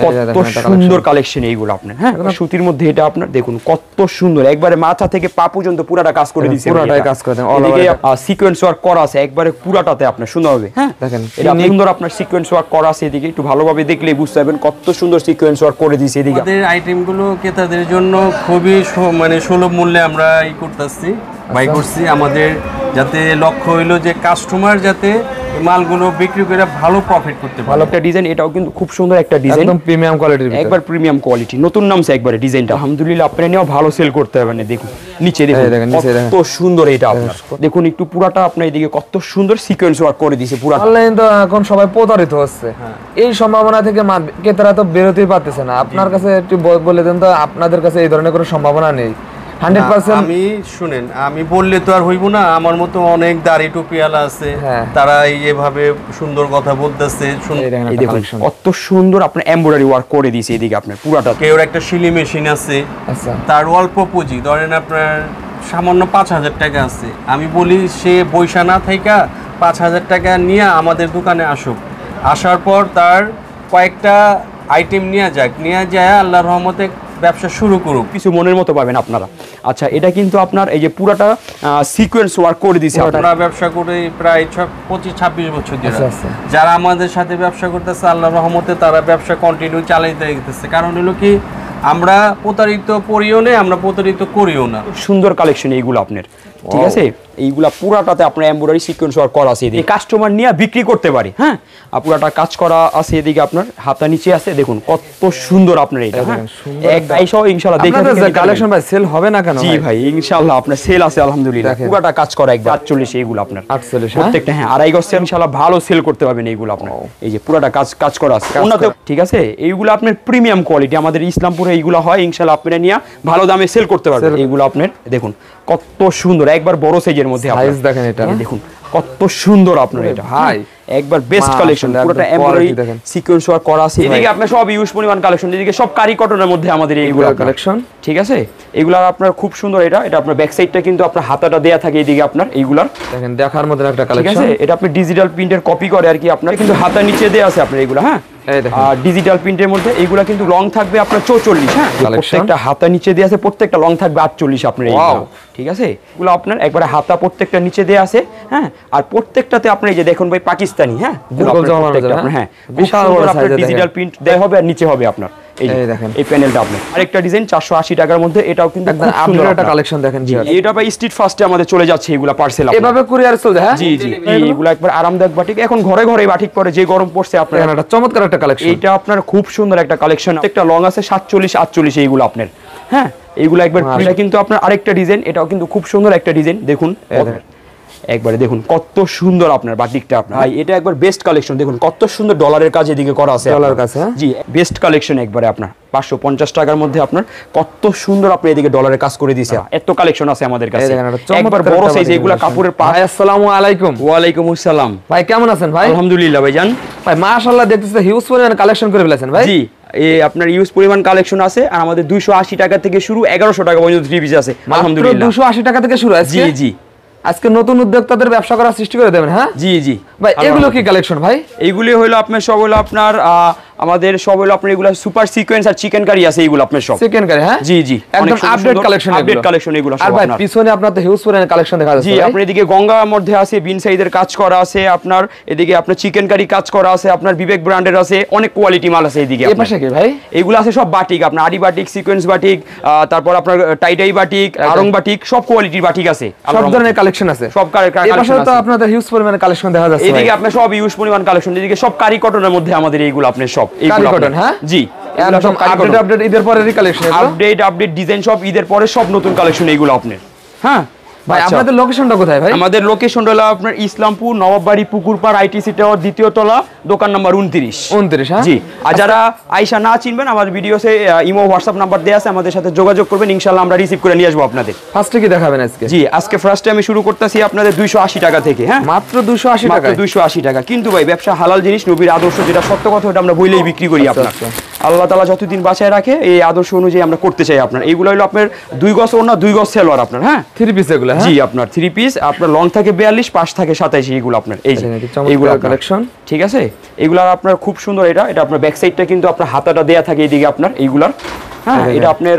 কত সুন্দর কালেকশন এইগুলো আপনার। হ্যাঁ, সুতির মধ্যে এটা আপনার দেখুন কত সুন্দর, একবারে মাথা থেকে পা পর্যন্ত পুরাটা কাজ করে দিয়েছে, পুরাটাই কাজ করে দেন। এদিকে সিকোয়েন্স ওয়ার্ক করা আছে একবারে পুরাটাতে আপনার সুন্দর হবে। হ্যাঁ, দেখেন এটা সুন্দর আপনার সিকোয়েন্স ওয়ার্ক করা আছে, এদিকে একটু ভালোভাবে দেখলেই বুঝতে পারবেন কত সুন্দর সিকোয়েন্স ওয়ার্ক করে দিয়েছে। এদিকে আমাদের আইটেমগুলো ক্রেতাদের জন্য খুবই মানে সুলভ মূল্যে আমরা করতেছি, বাই করছি। আমাদের যাতে লক্ষ্য হইলো যে কাস্টমার যাতে মালগুলো বিক্রি করে ভালো প্রফিট করতে পারে। ভালো একটা ডিজাইন, এটাও কিন্তু খুব সুন্দর একটা ডিজাইন, একদম প্রিমিয়াম কোয়ালিটির, একবার প্রিমিয়াম কোয়ালিটি, নতুন নামছে একবারে ডিজাইনটা। আলহামদুলিল্লাহ আপনি নিয়েও ভালো সেল করতে পারবেন। দেখুন নিচে দেখুন কত সুন্দর এটা আপনার, দেখুন একটু পুরাটা আপনার এদিকে কত সুন্দর সিকোয়েন্স ওয়ার্ক করে দিয়েছে পুরাটা। অনলাইন তো এখন সবাই প্রতারিত হচ্ছে, এই সম্ভাবনা থেকে ক্রেতারা তো বেরোতেই পারতেছে না। আপনার কাছে একটু বলে দেন তো, আপনাদের কাছে এই ধরনের কোনো সম্ভাবনা নেই? 100% আমি শুনেন, আমি বললে তো আর হইব না, আমার মতো অনেক দাড়ি টুপিওয়ালা আছে, তারা এইভাবে সুন্দর কথা বলতেছে। এই দেখুন কত সুন্দর আপনার এমব্রয়ডারি ওয়ার্ক করে দিয়েছে এদিকে আপনার পুরাটা। কেউ একটা সিলি মেশিন আছে, তার অল্প পুঁজি, ধরেন আপনার সামান্য 5,000 টাকা আছে, আমি বলি সে পয়সা না থাইকা 5,000 টাকা নিয়ে আমাদের দোকানে আসুক, আসার পর তার কয়েকটা আইটেম নিয়ে যাক, নিয়ে যায় আল্লাহর রহমতে ব্যবসা শুরু করুক, কিছু মনের মতো পাবেন আপনারা। আচ্ছা, এটা কিন্তু আপনার এই যে পুরাটা সিকোয়েন্স ওয়ার্ক করে দিয়েছে। আমরা ব্যবসা করে প্রায় 25-26 বছর ধরে, যারা আমাদের সাথে ব্যবসা করতেছে আল্লাহর রহমতে তারা ব্যবসা কন্টিনিউ চালাইতে গেছে। কারণ হলো কি, আমরা প্রতারিত করিও না, আমরা প্রতারিত করিও না। সুন্দর কালেকশন এইগুলো আপনার, ঠিক আছে? এইগুলা পুরাটাতে আপনার এমব্রয়ডারি সিকোয়েন্স ওয়ার্ক করা আছে, এদিকে কাস্টমার নিয়ে বিক্রি করতে পারে। হ্যাঁ, পুরাটা কাজ করা আছে, এদিকে আপনার হাতা নিচে আছে, দেখুন কত সুন্দর আপনার এটা। এক আইসা ইনশাআল্লাহ দেখেন কালেকশন ভাই সেল হবে না কেন? জি ভাই ইনশাআল্লাহ আপনার সেল আছে আলহামদুলিল্লাহ। পুরাটা কাজ করা একবার 48 এইগুলো আপনার 48 প্রত্যেকটা। হ্যাঁ, আড়াই গজ ইনশাআল্লাহ ভালো সেল করতে পারবেন এইগুলো আপনার। এই যে পুরাটা কাজ করা আছে ওনাতে, ঠিক আছে? এইগুলো আপনার প্রিমিয়াম কোয়ালিটি, আমাদের ইসলামপুরে এইগুলো হয়, ইনশাআল্লাহ আপনারা নিয়ে ভালো দামে সেল করতে পারবেন এইগুলো আপনার। দেখুন কত সুন্দর, একবার বড় সাইজের মধ্যে সাইজ দেখেন, এটা দেখুন কত সুন্দর আপনার এটা ভাই, একবার বেস্ট কালেকশন, পুরোটা এমব্রয়ডারি সিকোয়েন্স ওয়ার্ক করা আছে। এদিকে আপনার সব ইউজ পরিমাণ কালেকশন, এদিকে সব কারি কটনের মধ্যে আমাদের এইগুলা কালেকশন, ঠিক আছে? এগুলা আপনার খুব সুন্দর। এটা আপনার ব্যাক সাইডটা কিন্তু আপনার হাতাটা দেয়া থাকে এদিকে আপনার, এইগুলার দেখেন দেখার মধ্যে একটা কালেকশন, ঠিক আছে? এটা আপনি ডিজিটাল প্রিন্টের কপি করে আর কি আপনার, কিন্তু হাতা নিচে দেয়া আছে আপনার এইগুলা। হ্যাঁ, ডিজিটাল প্রিন্টের মধ্যে এইগুলা কিন্তু লং থাকবে আপনার 44। হ্যাঁ, প্রত্যেকটা হাতা নিচে দেয়া আছে, প্রত্যেকটা লং থাকবে 48 আপনার এইগুলা, ঠিক আছে? এগুলো আপনার একবারে হাতা প্রত্যেকটা নিচে দেয়া আছে। হ্যাঁ, আর প্রত্যেকটাতে আপনি এই যে দেখুন ভাই পাকিস্তানি, হ্যাঁ হ্যাঁ বিশাল বড় সাইজের ডিজিটাল প্রিন্ট দেয়া হবে, আর নিচে হবে আপনার এই দেখেন এই প্যানেলটা আপনার। আরেকটা ডিজাইন 480 টাকার মধ্যে, এটাও কিন্তু খুব সুন্দর একটা কালেকশন দেখেন। এটা ভাই স্ট্রিট ফাস্টে আমাদের চলে যাচ্ছে এগুলা পার্সেল এভাবে কুরিয়ার চলে। হ্যাঁ জি জি, এগুলা একবার আরামদায়ক বাটিক, এখন ঘরে ঘরে বাটিক পরে, যে গরম পড়ছে আপনার, এটা চমৎকার একটা কালেকশন। এটা আপনার খুব সুন্দর একটা কালেকশন, একটা লং আছে 47 48 এইগুলো আপনার। হ্যাঁ, এইগুলো একবার এটা কিন্তু আপনার আরেকটা ডিজাইন, এটাও কিন্তু খুব সুন্দর একটা ডিজাইন। দেখুন একবারে দেখুন কত সুন্দর আপনার বাটিকটা আপনার ভাই, এটা একবার বেস্ট কালেকশন। দেখুন কত সুন্দর ডলারের কাজ এদিকে করা আছে, ডলার কাছে। জি, বেস্ট কালেকশন একবারে আপনার 550 টাকার মধ্যে আপনার কত সুন্দর আপনি এদিকে ডলারের কাজ করে দিয়েছে। এত কালেকশন আছে আমাদের কাছে, একবার বড় সাইজ এগুলা কাপড়ের পাশ। আসসালামু আলাইকুম। ওয়া আলাইকুম আসসালাম ভাই, কেমন আছেন ভাই? আলহামদুলিল্লাহ ভাইজান। ভাই মাশাআল্লাহ, দেখতেছি হিউজ পরিমাণ কালেকশন করে ফেলেছেন ভাই। জি, এই আপনার ইউজ পরিমাণ কালেকশন আছে, আর আমাদের 280 টাকা থেকে শুরু 1100 টাকা পর্যন্ত থ্রি পিস আছে আলহামদুলিল্লাহ। 280 টাকা থেকে শুরু আছে। জি জি, আজকে নতুন উদ্যোক্তাদের ব্যবসা করার সৃষ্টি করে দেবেন। হ্যাঁ জি জি ভাই, এগুলো কি কালেকশন ভাই? এইগুলি হলো আপনার সব হলো আপনার আমাদের সব হলো আপনার এগুলো সুপার সিকোয়েন্স আর চিকেন কারি আছে এইগুলো আপনার সব চিকেন কারি। হ্যাঁ জি জি, একদম আপডেট কালেকশন, আপডেট কালেকশন এগুলো সব। আর ভাই পিছনে আপনার তো হিউজ পরিমাণ কালেকশন দেখা যাচ্ছে। জি, আপনার এদিকে গঙ্গার মধ্যে আছে বিন সাইজের কাজ করা আছে আপনার, এদিকে আপনার চিকেন কারি কাজ করা আছে আপনার, বিবেক ব্র্যান্ডের আছে, অনেক কোয়ালিটি মাল আছে এদিকে। এই পাশে কি ভাই? এগুলো আছে সব বাটিক, আপনার আড়ি বাটিক, সিকোয়েন্স বাটিক, তারপর আপনার টাইডাই বাটিক, আরং বাটিক, সব কোয়ালিটির বাটিক আছে, সব ধরনের কালেকশন আছে, সব কালেকশন তো আপনাদের হিউজ পরিমাণ কালেকশন দেখা যাচ্ছে। এদিকে আপনার সব ইউজ পরিমাণ কালেকশন, এদিকে সব কারি কটনের মধ্যে আমাদের এইগুলো আপনার সব এইগুলো কটন। হ্যাঁ জি, একদম আপডেট ঈদের পরেরই কালেকশন, আপডেট ডিজাইন সব ঈদের পরে সব নতুন কালেকশন এইগুলো আপনার। হ্যাঁ ভাই, আপনাদের লোকেশনটা কোথায় ভাই? আমাদের লোকেশনটা হলো আপনার ইসলামপুর নবাববাড়ি পুকুরপাড় আইটিসি টাওয়ার দ্বিতীয় তলা, দোকান নাম্বার 29। হ্যাঁ জি, আর যারা আইসা না চিনবেন আমার ভিডিওতে ইমো হোয়াটসঅ্যাপ নাম্বার দেয়া আছে, আমাদের সাথে যোগাযোগ করবেন, ইনশাআল্লাহ আমরা রিসিভ করে নিয়ে আসবো আপনাদের। ফার্স্টে কি দেখাবেন আজকে? জি, আজকে ফার্স্টে আমি শুরু করতেছি আপনাদের 280 টাকা থেকে। হ্যাঁ, মাত্র 280 টাকা, 280 টাকা। কিন্তু ভাই ব্যবসা হালাল জিনিস, নবীর আদর্শ যেটা সত্য কথা, ওটা আমরা বইলেই বিক্রি করি আপনার। আল্লাহ তাআলা যতদিন বাঁচায় রাখে এই আদর্শ অনুযায়ী আমরা করতে চাই আপনার। এইগুলো হলো আপনার 2 গজ ওড়না 2 গজ সেলোয়ার আপনার। হ্যাঁ, থ্রি পিস এগুলো। জি, আপনার থ্রি পিস, আপনার লং থাকে 42, পাশ থাকে 27 এইগুলো আপনার। এই যে এইগুলো কালেকশন, ঠিক আছে? এগুলার আপনার খুব সুন্দর, এটা আপনার ব্যাক সাইডটা কিন্তু আপনার হাতাটা দেয়া থাকে এইদিকে আপনার এইগুলার, হ্যাঁ এটা আপনার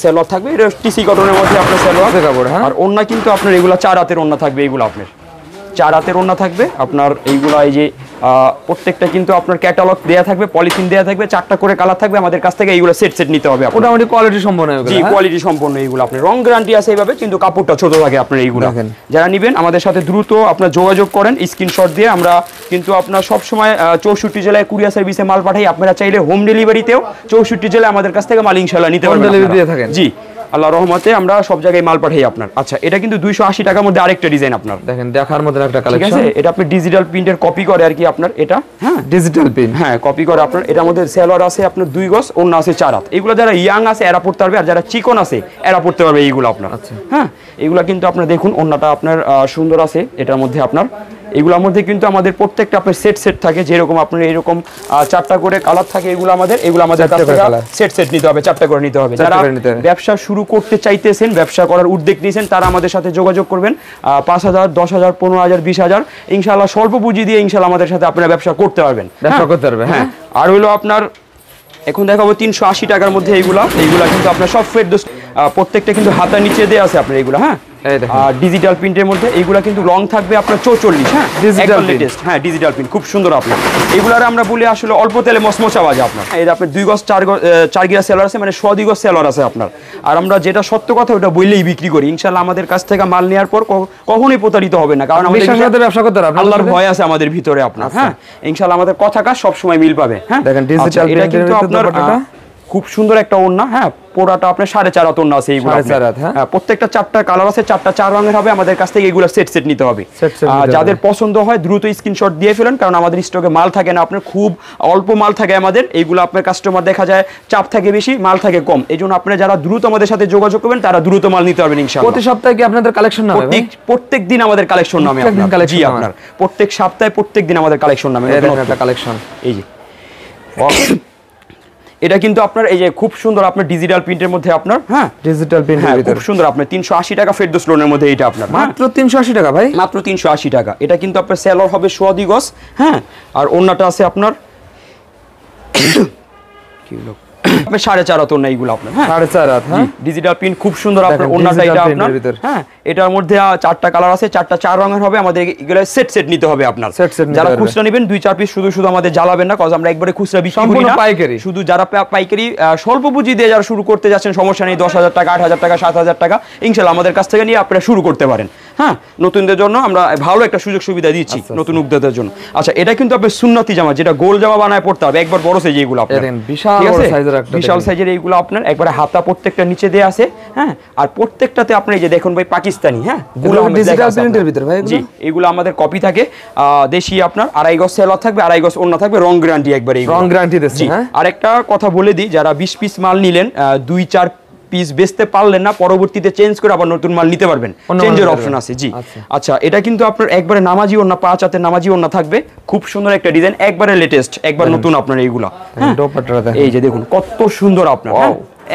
সেলোয়ার থাকবে, এটা টিসি কটনের মধ্যে আপনার সেলোয়ার কাপড়, হ্যাঁ। আর ওন্না কিন্তু আপনার এগুলা 4 হাতের ওন্না থাকবে, এইগুলো আপনার 4 হাতের ওন্না থাকবে আপনার এইগুলা। এই যে প্রত্যেকটা কিন্তু আপনার ক্যাটালগ দেয়া থাকবে, পলিথিন দেয়া থাকবে, 4টা করে কালার থাকবে, আমাদের কাছ থেকে এইগুলো সেট নিতে হবে আপনার। মোটামুটি কোয়ালিটি সম্পন্ন জি কোয়ালিটি সম্পন্ন এইগুলো আপনার, রং গ্যারান্টি আছে এইভাবে, কিন্তু কাপড়টা ছোট থাকে আপনার এইগুলো। যারা নেবেন আমাদের সাথে দ্রুত আপনার যোগাযোগ করেন স্ক্রিনশট দিয়ে, আমরা কিন্তু আপনার সব সময় 64 জেলায় কুরিয়ার সার্ভিসে মাল পাঠাই। আপনারা চাইলে হোম ডেলিভারিতেও 64 জেলায় আমাদের কাছ থেকে মাল ইনশাআল্লাহ নিতে পারবেন। ডেলিভারি দিয়ে থাকেন? জি আল্লাহর রহমতে আমরা সব জায়গায় মাল পাঠাই আপনার। আচ্ছা এটা কিন্তু 280 টাকার মধ্যে আরেকটা ডিজাইন আপনার, দেখেন দেখার মতো একটা ঠিক কালেকশন। আছে, এটা আপনি ডিজিটাল প্রিন্টের কপি করে আর কি আপনার এটা, হ্যাঁ ডিজিটাল প্রিন্ট, হ্যাঁ কপি করে আপনার। এটার মধ্যে সেলোয়ার আছে আপনার 2 গজ, ওন্না আছে 4 হাত। এগুলো যারা ইয়াং আছে এরা পড়তে পারবে, আর যারা চিকন আছে এরা পড়তে পারবে এইগুলো আপনার। হ্যাঁ এগুলা কিন্তু আপনার দেখুন ওন্নাটা আপনার সুন্দর আছে এটার মধ্যে আপনার। এগুলোর মধ্যে কিন্তু আমাদের প্রত্যেকটা আপনার সেট থাকে, যেরকম আপনার এরকম 4টা করে কালার থাকে এগুলো আমাদের কাছ থেকে সেট নিতে হবে, 4টা করে নিতে হবে। যারা ব্যবসা শুরু করতে চাইতেছেন, ব্যবসা করার উদ্যোগ নিয়েছেন, তারা আমাদের সাথে যোগাযোগ করবেন। 5,000, 10,000, 15,000, 20,000 ইনশাআল্লাহ স্বল্প পুঁজি দিয়ে ইনশাআল্লাহ আমাদের সাথে আপনারা ব্যবসা করতে পারবেন। হ্যাঁ আর হলো আপনার এখন দেখাবো 380 টাকার মধ্যে এইগুলা কিন্তু আপনার সব ফেরদৌস, প্রত্যেকটা কিন্তু হাতা নিচে দেয়া আছে আপনার এইগুলা, হ্যাঁ ডিজিটাল প্রিন্টের মধ্যে। এইগুলা কিন্তু রং থাকবে আপনার 44, হ্যাঁ ডিজিটাল লেটেস্ট, হ্যাঁ ডিজিটাল প্রিন্ট খুব সুন্দর আপনার। এইগুলার আমরা বলি আসলে অল্প তেলে মসমসা বাজে আপনার। এই আপনার 2 গজ 4 গিরা সেলার আছে, মানে 100 গজ সেলার আছে আপনার। আর আমরা যেটা সত্য কথা ওটা বললেই বিক্রি করি। ইনশাআল্লাহ আমাদের কাছ থেকে মাল নেওয়ার পর কখনোই প্রতারিত হবে না, কারণ আমাদের ব্যবসা করতে হবে, আল্লাহর ভয় আছে আমাদের ভিতরে আপনার। হ্যাঁ ইনশাআল্লাহ আমাদের কথা কাজ সব সময় মিল পাবে। হ্যাঁ দেখেন ডিজিটাল এটা কিন্তু আপনার খুব সুন্দর একটা ওন্না, হ্যাঁ পুরাটা আপনার 4.5 হাত ওন্না আছে এইগুলো, হ্যাঁ প্রত্যেকটা 4টা কালার আছে, 4টা 4 রঙের হবে। আমাদের কাছ থেকে এগুলো সেট নিতে হবে। যাদের পছন্দ হয় দ্রুত স্ক্রিনশট দিয়ে ফেলেন, কারণ আমাদের স্টকে মাল থাকে না আপনার, খুব অল্প মাল থাকে আমাদের। এইগুলো আপনার কাস্টমার দেখা যায় চাপ থাকে বেশি, মাল থাকে কম। এই জন্য আপনারা যারা দ্রুত আমাদের সাথে যোগাযোগ করবেন তারা দ্রুত মাল নিতে পারবেন ইনশাআল্লাহ। প্রতি সপ্তাহে কি আপনাদের কালেকশন নামে? প্রত্যেক দিন আমাদের কালেকশন নামে আপনার। জি আপনার প্রত্যেক সপ্তাহে প্রত্যেক দিন আমাদের কালেকশন নামে একটা কালেকশন। এই যে এটা কিন্তু আপনার এই যে খুব সুন্দর আপনার ডিজিটাল প্রিন্টের মধ্যে আপনার, হ্যাঁ ডিজিটাল প্রিন্টের ভিতর খুব সুন্দর আপনার 380 টাকা ফেরদৌস লোনের মধ্যে এটা আপনার মাত্র 380 টাকা ভাই, মাত্র 380 টাকা। এটা কিন্তু আপনার সেলর হবে 100 গজ, হ্যাঁ আর ওন্নাটা আছে আপনার কি হলো আপনার 4.5 হাত ওন্না এইগুলো আপনার, হ্যাঁ 4.5 হাত, হ্যাঁ ডিজিটাল প্রিন্ট খুব সুন্দর আপনার ওন্নাটা এটা আপনার, হ্যাঁ এটার মধ্যে 4টা কালার আছে, 4টা 4 রঙের হবে। আমাদের এগুলো সেট নিতে হবে আপনার। যারা খুচরা নেবেন 2-4 পিস শুধু আমাদের জ্বালাবেন না, কারণ আমরা একবারে খুচরা বিক্রি করি না, পাইকারি। শুধু যারা পাইকারি স্বল্প পুঁজি দিয়ে যারা শুরু করতে যাচ্ছেন সমস্যা নেই, 10,000 টাকা, 8,000 টাকা, 7,000 টাকা ইনশাআল্লাহ আমাদের কাছ থেকে নিয়ে আপনারা শুরু করতে পারেন। হ্যাঁ নতুনদের জন্য আমরা ভালো একটা সুযোগ সুবিধা দিচ্ছি, নতুন উদ্যোক্তাদের জন্য। আচ্ছা এটা কিন্তু আপনার সুন্নতি জামা, যেটা গোল জামা বানায় পড়তে হবে, একবার বড় সাইজ এইগুলো আপনার, বিশাল সাইজের এইগুলো আপনার একবারে হাতা প্রত্যেকটা নিচে দেয়া আছে, হ্যাঁ আর প্রত্যেকটাতে আপনি এই যে দেখুন ভাই পাকিস্তানি, হ্যাঁ ডিজিটাল প্রিন্টের ভিতর ভাই। জি এগুলো আমাদের কপি থাকে, দেশি আপনার 2.5 গজ সেলর থাকবে, 2.5 গজ ওন্না থাকবে, রং গ্যারান্টি একবারে, রং গ্যারান্টি দিচ্ছি। হ্যাঁ আরেকটা কথা বলে দিই, যারা 20 পিস মাল নিলেন 2-4 পিস বেচতে পারলেন না, পরবর্তীতে চেঞ্জ করে আবার নতুন মাল নিতে পারবেন, চেঞ্জের অপশন আছে। জি আচ্ছা এটা কিন্তু আপনার একবারে নামাজি ওন্না, 5 হাতের নামাজি ওন্না থাকবে, খুব সুন্দর একটা ডিজাইন, একবারে লেটেস্ট, একবার নতুন আপনার এইগুলা। এই যে দেখুন কত সুন্দর আপনার,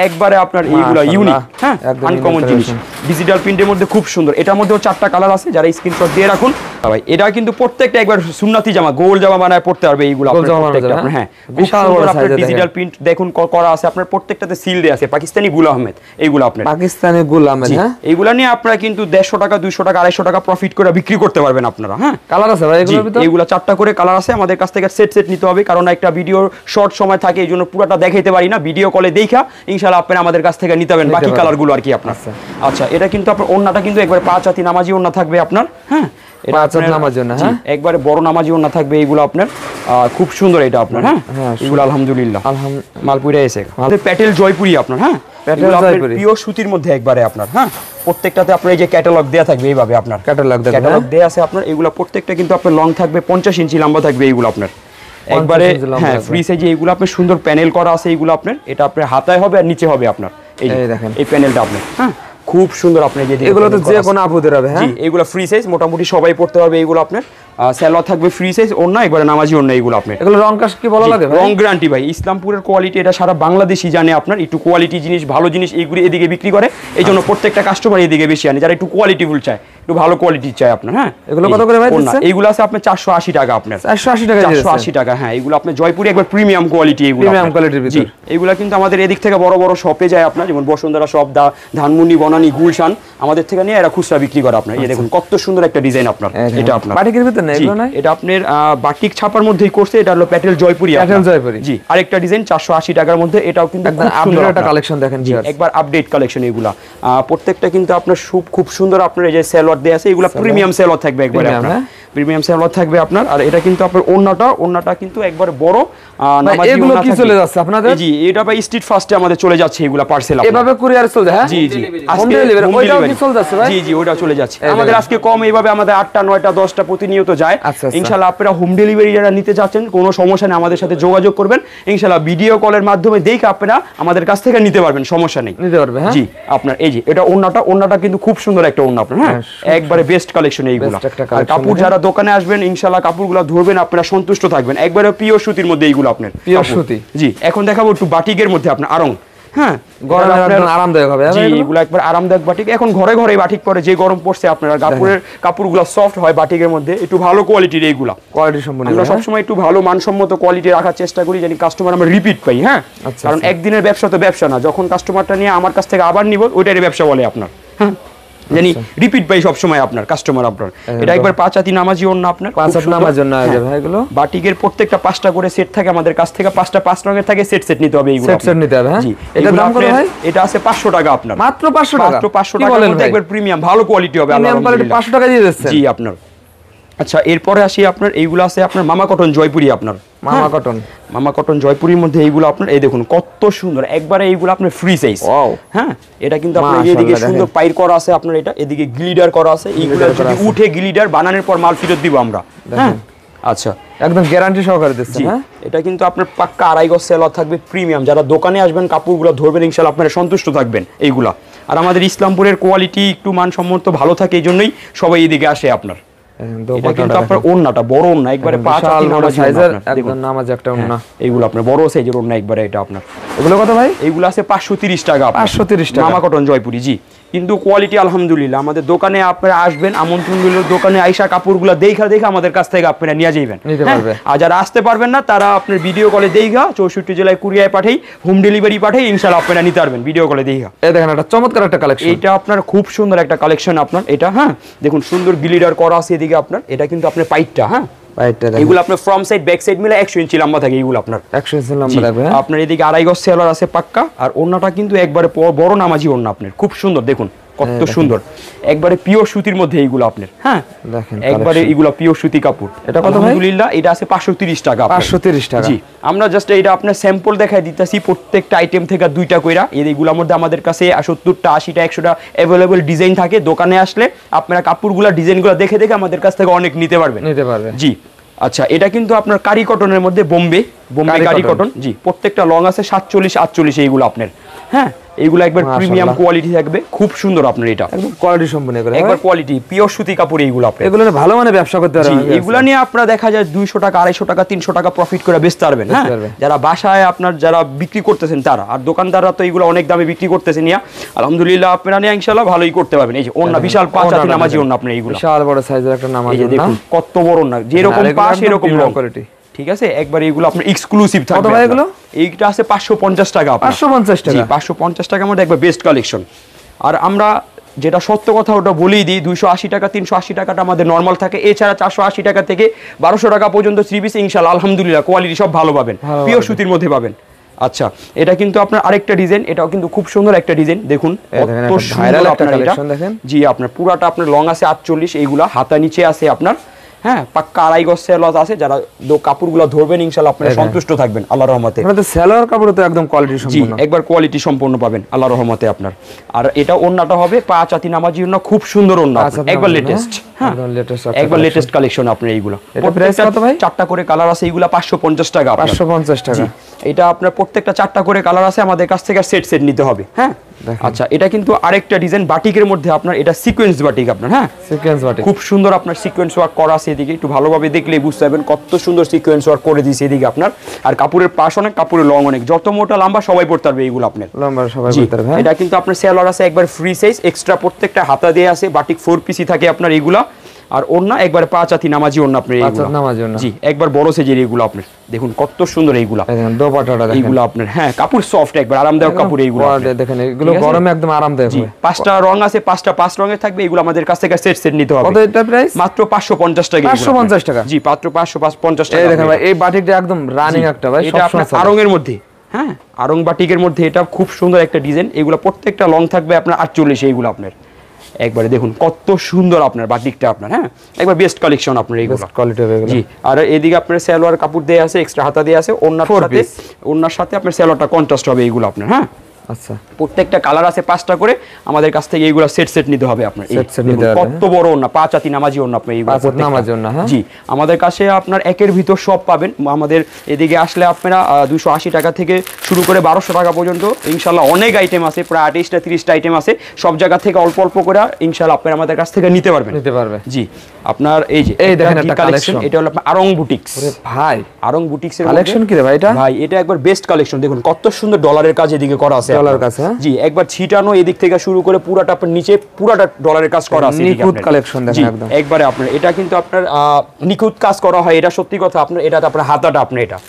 একবারে আপনার এইগুলা ইউনিক, হ্যাঁ আনকমন জিনিস, ডিজিটাল প্রিন্টের মধ্যে খুব সুন্দর। এটার মধ্যেও 4টা কালার আছে, যারা স্ক্রিনশট দিয়ে রাখুন ভাই। এটা কিন্তু প্রত্যেকটা একবার সুন্নতি জামা, গোল জামা বানায় পড়তে পারবে এইগুলো প্রত্যেকটা আপনার, হ্যাঁ বিশাল বড় সাইজের ডিজিটাল প্রিন্ট দেখুন করা আছে আপনার, প্রত্যেকটাতে সিল দেয়া আছে পাকিস্তানি গুল আহমেদ, এইগুলো আপনার পাকিস্তানি গুল আহমেদ। হ্যাঁ এইগুলা নিয়ে আপনারা কিন্তু 150 টাকা, 200 টাকা, 250 টাকা প্রফিট করে বিক্রি করতে পারবেন আপনারা। হ্যাঁ কালার আছে ভাই এগুলোর ভিতর, এইগুলা 4টা করে কালার আছে। আমাদের কাছ থেকে সেট নিতে হবে, কারণ একটা ভিডিও শর্ট সময় থাকে, এইজন্য পুরোটা দেখাইতে পারি না, ভিডিও কলে দেখা ইনশাআল্লাহ আপনারা আমাদের কাছ থেকে নিতে পারেন বাকি কালারগুলো আর কি আপনার। আচ্ছা এটা কিন্তু আপনার ওন্নাটা কিন্তু একবার 5 হাতি নামাজি ওন্না থাকবে আপনার, হ্যাঁ একবারে বড় নামাজি ওন্না থাকবে এইগুলো আপনার, খুব সুন্দর এটা আপনার। হ্যাঁ এগুলো আলহামদুলিল্লাহ মালপুরা এসে প্যাটেল জয়পুরি আপনার, হ্যাঁ পিওর সুতির মধ্যে একবারে আপনার, হ্যাঁ প্রত্যেকটাতে আপনার এই যে ক্যাটালগ দেয়া থাকবে এইভাবে আপনার, ক্যাটালগ দেয়া আছে আপনার। এগুলো প্রত্যেকটা কিন্তু আপনার লং থাকবে, 50 ইঞ্চি লম্বা থাকবে এইগুলো আপনার একবারে, হ্যাঁ ফ্রি সাইজে এইগুলো আপনার সুন্দর প্যানেল করা আছে এইগুলো আপনার। এটা আপনার হাতায় হবে আর নিচে হবে আপনার, এই দেখেন এই প্যানেলটা আপনার, হ্যাঁ খুব সুন্দর। আপনি যে এগুলো তো যে কোনো আপুদের হবে, হ্যাঁ এগুলো ফ্রি সাইজ, মোটামুটি সবাই পড়তে পারবে এইগুলো আপনার, সালোয়ার থাকবে ফ্রি সাইজ, ওড়না একবারে নামাজি ওড়না এইগুলো আপনার। এগুলো রং কাজ কি বলা লাগে ভাই? রং গ্যারান্টি ভাই, ইসলামপুরের কোয়ালিটি এটা সারা বাংলাদেশই জানে আপনার, একটু কোয়ালিটি জিনিস ভালো জিনিস এইগুলি এদিকে বিক্রি করে, এই জন্য প্রত্যেকটা কাস্টমার এদিকে বেশি আনে, যারা একটু কোয়ালিটিফুল চায়, একটু ভালো কোয়ালিটি চায় আপনার। হ্যাঁ, এগুলো কত করে ভাই দিচ্ছেন? এইগুলো আছে আপনার 480 টাকা আপনার। 480 টাকা 480 টাকা, হ্যাঁ। এগুলো আপনার জয়পুরে একবার প্রিমিয়াম কোয়ালিটি, এগুলো প্রিমিয়াম কোয়ালিটির জি। ভিতর। এগুলো কিন্তু আমাদের এদিক থেকে বড় বড় শপে যায় আপনার, যেমন বসুন্ধরা শপ, ধানমন্ডি, বনানী, গুলশান, আমাদের থেকে নিয়ে এরা খুচরা বিক্রি করে আপনার। এই দেখুন কত সুন্দর একটা ডিজাইন আপনার, এটা আপনার বাটিকের ভিতর না এগুলো না? এটা আপনার বাটিক ছাপার মধ্যেই করছে, এটা হলো প্যাটেল জয়পুরি। প্যাটেল জয়পুরি, জি। আরেকটা ডিজাইন 480 টাকার মধ্যে, এটাও কিন্তু একদম আপডেট একটা কালেকশন দেখেন, জি একবার আপডেট কালেকশন এগুলা। প্রত্যেকটা কিন্তু আপনার খুব সুন্দর আপনার এই যে সালোয়ার দেয়া আছে, এগুলা প্রিমিয়াম সালোয়ার থাকবে একবারে আপনার, প্রিমিয়াম সালোয়ার থাকবে আপনার। আর এটা কিন্তু আপনার ওড়নাটা কিন্তু একবারে বড় নামাজি এগুলো ওড়না কি থাকবে। চলে যাচ্ছে আপনাদের? জি, এটা ভাই স্ট্রিট ফাস্টে আমাদের চলে যাচ্ছে এগুলা পার্সেল এভাবে কুরিয়ার চলে যায়? হ্যাঁ, জি জি, হোম ডেলিভারি ওইটাও কি চলে যাচ্ছে ভাই? জি জি, ওটা চলে যাচ্ছে আমাদের আজকে কম, এইভাবে আমাদের 8টা 9টা 10টা প্রতিনিয়ত যায়। ইনশাআল্লাহ আপনারা হোম ডেলিভারি যারা নিতে যাচ্ছেন কোনো সমস্যা নেই, আমাদের সাথে যোগাযোগ করবেন, ইনশাআল্লাহ ভিডিও কলের মাধ্যমে দেখে আপনারা আমাদের কাছ থেকে নিতে পারবেন, সমস্যা নেই, নিতে পারবে। হ্যাঁ, জি। আপনার এই যে এটা ওড়নাটা কিন্তু খুব সুন্দর একটা ওড়না আপনার, হ্যাঁ, একবারে বেস্ট কালেকশন এইগুলো। আর কাপড় যারা দোকানে আসবেন ইনশাআল্লাহ কাপড়গুলো ধরবেন, আপনারা সন্তুষ্ট থাকবেন, একবারে পিওর সুতির মধ্যে এইগুলো আপনার, পিওর সুতি। জি। এখন দেখাবো একটু বাটিকের মধ্যে আপনার আরং, হ্যাঁ, গরমে একদম আরামদায়ক হবে। জি, এগুলো একবার আরামদায়ক বাটিক, এখন ঘরে ঘরে বাটিক পরে, যে গরম পড়ছে আপনার, কাপড়গুলো সফট হয় বাটিকের মধ্যে, একটু ভালো কোয়ালিটির এইগুলা, কোয়ালিটি সম্পূর্ণ। আমরা সবসময় একটু ভালো মানসম্মত কোয়ালিটি রাখার চেষ্টা করি, জানি কাস্টমার আমরা রিপিট পাই। হ্যাঁ, কারণ একদিনের ব্যবসা তো ব্যবসা না, যখন কাস্টমারটা নিয়ে আমার কাছ থেকে আবার নিব ওইটারই ব্যবসা বলে আপনার। হ্যাঁ, জানি রিপিট পাই সব সময় আপনার কাস্টমার আপনার। এটা একবার 5 হাতি নামাজি ওড়না আপনার, 5 হাতি নামাজি ওড়না আছে ভাই। এগুলো বাটিকের প্রত্যেকটা 5টা করে সেট থাকে আমাদের কাছ থেকে, 5টা 5 রঙের থাকে, সেট নিতে হবে এইগুলো, সেট নিতে হবে। হ্যাঁ, জি। এটা দাম কত ভাই? এটা আছে 500 টাকা আপনার, মাত্র 500 টাকা। মাত্র 500 টাকার মধ্যে একবার প্রিমিয়াম ভালো কোয়ালিটি হবে, প্রিমিয়াম কোয়ালিটি 500 টাকা দিয়ে দিচ্ছেন? জি আপনার। আচ্ছা, এরপরে আসি আপনার এইগুলো আছে আপনার মামা কটন জয়পুরি আপনার, মামা কটন জয়পুরির মধ্যে এইগুলো আপনার, এই দেখুন কত সুন্দর, একবারে এইগুলো আপনার ফ্রি সাইজ। হ্যাঁ, এটা কিন্তু আপনার এদিকে সুন্দর পাইর করা আছে আপনার, এটা এদিকে গ্লিডার করা আছে, এইগুলো যদি উঠে গ্লিডার বানানোর পর মাল ফেরত দিব আমরা। হ্যাঁ, আচ্ছা, একদম গ্যারান্টি সহকারে দিচ্ছেন। হ্যাঁ, এটা কিন্তু আপনার পাক্কা 2.5 গজ সেলর থাকবে প্রিমিয়াম, যারা দোকানে আসবেন কাপড়গুলো ধরবেন ইনশাআল্লাহ আপনারা সন্তুষ্ট থাকবেন এইগুলা। আর আমাদের ইসলামপুরের কোয়ালিটি একটু মানসম্মত ভালো থাকে, এই জন্যই সবাই এদিকে আসে আপনার। এটা কিন্তু আপনার ওড়নাটা বড় ওড়না, একবারে 5 হাতি সাইজের একদম নামাজ একটা ওড়না, এইগুলো আপনার বড় সাইজের ওড়না একবারে, এটা আপনার। এগুলো কত ভাই? এইগুলো আছে 530 টাকা, 530 টাকা মামা কটন জয়পুরি, জি। কিন্তু কোয়ালিটি আলহামদুলিল্লাহ, আমাদের দোকানে আপনারা আসবেন, আমন্ত্রণ দিল দোকানে আইসা কাপড়গুলো দেখা আমাদের কাছ থেকে আপনারা নিয়ে যাবেন, আর যারা আসতে পারবেন না তারা আপনার ভিডিও কলে দেখা 64 জেলায় কুরিয়ায় পাঠাই, হোম ডেলিভারি পাঠাই, ইনশাআল্লাহ আপনারা নিতে পারবেন ভিডিও কলে দেখা। এই দেখেন একটা চমৎকার একটা কালেকশন, এটা আপনার খুব সুন্দর একটা কালেকশন আপনার এটা। হ্যাঁ, দেখুন সুন্দর গ্লিডার করা আছে এদিকে আপনার, এটা কিন্তু আপনার পাইটটা। হ্যাঁ, এগুলো আপনার ফ্রম সাইড ব্যাক সাইড মিলে 100 ইঞ্চি লম্বা থাকে, এগুলো আপনার 100 ইঞ্চি লম্বা থাকবে। আপনার এদিকে 2.5 গজ সেলর আছে পাক্কা, আর ওড়নাটা কিন্তু একবারে বড় নামাজি ওড়না আপনার, খুব সুন্দর, দেখুন কত সুন্দর, একবারে পিওর সুতির মধ্যে এইগুলো আপনার। হ্যাঁ, দেখেন একবারে এগুলো পিওর সুতি কাপড়। এটা কত ভাই? আলহামদুলিল্লাহ এটা আছে 530 টাকা। 530 টাকা, জি। আমরা জাস্ট এটা আপনার স্যাম্পল দেখাই দিতেছি, প্রত্যেকটা আইটেম থেকে 2টা কইরা, এইগুলোর মধ্যে আমাদের কাছে 70টা 80টা 100টা अवेलेबल ডিজাইন থাকে। দোকানে আসলে আপনারা কাপড়গুলো ডিজাইনগুলো দেখে আমাদের কাছ থেকে অনেক নিতে পারবেন, জি। আচ্ছা, এটা কিন্তু আপনার কারি কটনের মধ্যে বোম্বে কারি কটন, জি। প্রত্যেকটা লং আছে 47 48, এইগুলো আপনার। হ্যাঁ, এইগুলো একবার প্রিমিয়াম কোয়ালিটি থাকবে, খুব সুন্দর আপনার, এটা একদম কোয়ালিটি সম্পন্ন, একবার কোয়ালিটি পিওর সুতি কাপড় এইগুলো আপনার। এগুলো ভালো মানে ব্যবসা করতে পারবেন, এগুলো নিয়ে আপনারা দেখা যায় 200 টাকা 250 টাকা 300 টাকা প্রফিট করে বেচতে পারবেন। হ্যাঁ, যারা বাসায় আপনার যারা বিক্রি করতেছেন তারা, আর দোকানদাররা তো এগুলো অনেক দামে বিক্রি করতেছেন, নিয়ে আলহামদুলিল্লাহ আপনারা নিয়ে ইনশাআল্লাহ ভালোই করতে পারবেন। এই যে ওন্না বিশাল 5 হাতি নামাজি ওন্না আপনার, এইগুলো বিশাল বড় সাইজের একটা নামাজি ওন্না, দেখুন কত বড় ওন্না, যেরকম পাশ এরকম লং কোয়ালিটি, ঠিক আছে। একবার এগুলো আপনার এক্সক্লুসিভ থাকবে। কত ভাই এগুলো? এইটা আছে 550 টাকা, 550 টাকা, 550 টাকার মধ্যে একবার বেস্ট কালেকশন। আর আমরা যেটা সত্য কথা ওটা বলেই দিই, 280 টাকা 380 টাকাটা আমাদের নরমাল থাকে, এছাড়া 480 টাকা থেকে 1200 টাকা পর্যন্ত 3 পিস ইনশাআল্লাহ আলহামদুলিল্লাহ কোয়ালিটি সব ভালো পাবেন, পিওর সুতির মধ্যে পাবেন। আচ্ছা, এটা কিন্তু আপনার আরেকটা ডিজাইন, এটাও কিন্তু খুব সুন্দর একটা ডিজাইন, দেখুন কত ভাইরাল একটা কালেকশন দেখেন, জি। আপনার পুরাটা আপনার লং আছে 48, এইগুলা হাতা নিচে আছে আপনার। হ্যাঁ, পাক্কা 2.5 গজ সেলর আছে, যারা কাপড়গুলো ধরবেন ইনশাআল্লাহ আপনারা সন্তুষ্ট থাকবেন আল্লাহর রহমতে। আপনাদের সেলর কাপড় তো একদম কোয়ালিটি সম্পূর্ণ, জি, একবার কোয়ালিটি সম্পূর্ণ পাবেন আল্লাহর রহমতে আপনার। আর এটা ওন্নাটা হবে 5 হাতি নামাজি ওন্না, খুব সুন্দর ওন্না, একবার লেটেস্ট। হ্যাঁ, একবার লেটেস্ট কালেকশন আপনার এইগুলো। এটা প্রাইস কত ভাই? 4টা করে কালার আছে, এইগুলা 550 টাকা, 550 টাকা। এটা আপনার প্রত্যেকটা 4টা করে কালার আছে, আমাদের কাছ থেকে সেট নিতে হবে। হ্যাঁ, আচ্ছা এটা কিন্তু আরেকটা ডিজাইন বাটিকের মধ্যে আপনার, এটা সিকোয়েন্স বাটিক আপনার, হ্যাঁ সিকোয়েন্স বাটিক, খুব সুন্দর আপনার সিকোয়েন্স ওয়ার্ক করা আছে এদিকে, একটু ভালোভাবে দেখলেই বুঝতে পারবেন কত সুন্দর সিকোয়েন্স ওয়ার্ক করে দিয়েছে এদিকে আপনার। আর কাপড়ের পাশ অনেক, কাপড়ের লং অনেক, যত মোটা লম্বা সবাই পড়তে পারবে এইগুলো আপনার, লম্বা সবাই পড়তে পারবে। এটা কিন্তু আপনার সেলোয়ার আছে একবার ফ্রি সাইজ, এক্সট্রা প্রত্যেকটা হাতা দিয়ে আছে, বাটিক 4 পিসি থাকে আপনার এইগুলা। আর ওন্না একবার 5 হাতি নামাজি ওন্না আপনার এইগুলা, নামাজি ওন্না, জি একবার বড় সাইজের এইগুলো আপনার, দেখুন কত সুন্দর এইগুলা, দেখেন দোপাট্টাটা দেখেন এইগুলো আপনার, হ্যাঁ কাপড় সফট একবার আরামদায়ক কাপড় এইগুলো দেখেন, এগুলো গরমে একদম আরামদায়ক হয়। 5টা রং আছে, 5টা 5 রঙের থাকবে, এগুলো আমাদের কাছ থেকে সেট সেট নিতে হবে। কত এটা প্রাইস? মাত্র 550 টাকা। 550 টাকা, জি মাত্র 550 টাকা। এই দেখেন ভাই, এই বাটিকটা একদম রানিং একটা ভাই, এটা আপনার আরঙের মধ্যে, হ্যাঁ আরং বাটিকের মধ্যে, এটা খুব সুন্দর একটা ডিজাইন। এগুলো প্রত্যেকটা লং থাকবে আপনার 48, এইগুলো আপনার একবারে দেখুন কত সুন্দর আপনার বাটিকটা আপনার, হ্যাঁ একবার বেস্ট কালেকশন আপনার এইগুলো, কোয়ালিটি হবে এগুলো। জি আর এদিকে আপনার সালোয়ার কাপড় দেয়া আছে, এক্সট্রা হাতা দেয়া আছে, ওন্নার সাথে আপনার সালোয়ারটা কন্ট্রাস্ট হবে এইগুলো আপনার, হ্যাঁ আচ্ছা প্রত্যেকটা কালার আছে 5টা করে, আমাদের কাছ থেকে এইগুলো সেট সেট নিতে হবে আপনার। কত বড় ওন্না, 5 হাতি নামাজি ওন্না আপনার এইগুলো, 5 হাতি নামাজি ওন্না, হ্যাঁ জি আমাদের কাছে আপনার একের ভিতর সব পাবেন। আমাদের এদিকে আসলে আপনারা 280 টাকা থেকে শুরু করে 1200 টাকা পর্যন্ত ইনশাআল্লাহ অনেক আইটেম আছে, প্রায় 28টা 30টা আইটেম আছে, সব জায়গা থেকে অল্প অল্প করে ইনশাআল্লাহ আপনারা আমাদের কাছ থেকে নিতে পারবেন। জি আপনার এই যে এই দেখেন একটা কালেকশন, এটা হলো আপনার আরং বুটিক্স। ওরে ভাই, আরং বুটিক্স এর কালেকশন কি রে ভাই এটা? ভাই এটা একবার বেস্ট কালেকশন, দেখুন কত সুন্দর ডলারের কাজ এদিকে করা আছে, ডলার কাজ, হ্যাঁ জি একবার ছিটানো এদিক থেকে শুরু করে পুরাটা আপনার নিচে পুরাটা ডলারের কাজ করা আছে, নিখুঁত কালেকশন দেখেন একদম একবারে আপনার। এটা কিন্তু আপনার নিখুঁত কাজ করা হয়, এটা সত্যি কথা আপনার। এটা আপনার হাতাটা আপনার এটা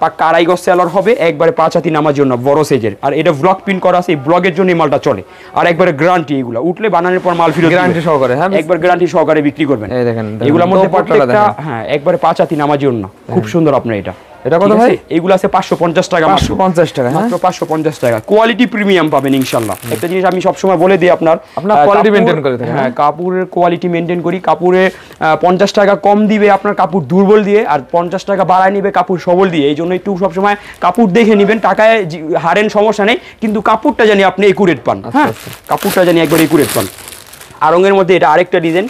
পাক্কা 2.5 গজ সেলর হবে, একবারে 5 হাতি নামার জন্য বড় সাইজের। আর এটা ব্লক প্রিন্ট করা আছে, এই ব্লগের জন্য এই মালটা চলে। আর একবারে গ্যারান্টি, এগুলো উঠলে বানানোর পর মাল ফিরত গ্যারান্টি সহকারে, হ্যাঁ একবার গ্যারান্টি সহকারে বিক্রি করবেন। এই দেখেন এগুলোর মধ্যে প্রত্যেকটা, হ্যাঁ একবারে 5 হাতি নামার জন্য খুব সুন্দর আপনার এটা। এটা কত ভাই? এগুলো আছে 550 টাকা, 550 টাকা, মাত্র 550 টাকা। কোয়ালিটি প্রিমিয়াম পাবেন ইনশাআল্লাহ। একটা জিনিস আমি সব সময় বলে দিই, আপনার কোয়ালিটি মেইনটেইন করে থাকেন, হ্যাঁ কাপড়ের কোয়ালিটি মেইনটেইন করি। কাপড়ে 50 টাকা কম দিবে আপনার কাপড় দুর্বল দিয়ে, আর 50 টাকা বাড়ায় নিবে কাপড় সবল দিয়ে। এই জন্য একটু সবসময় কাপড় দেখে নেবেন, টাকায় হারেন সমস্যা নেই, কিন্তু কাপড়টা জানি আপনি একুরেট পান, হ্যাঁ কাপড়টা জানি একবার একুরেট পান। আরঙের মধ্যে এটা আরেকটা ডিজাইন,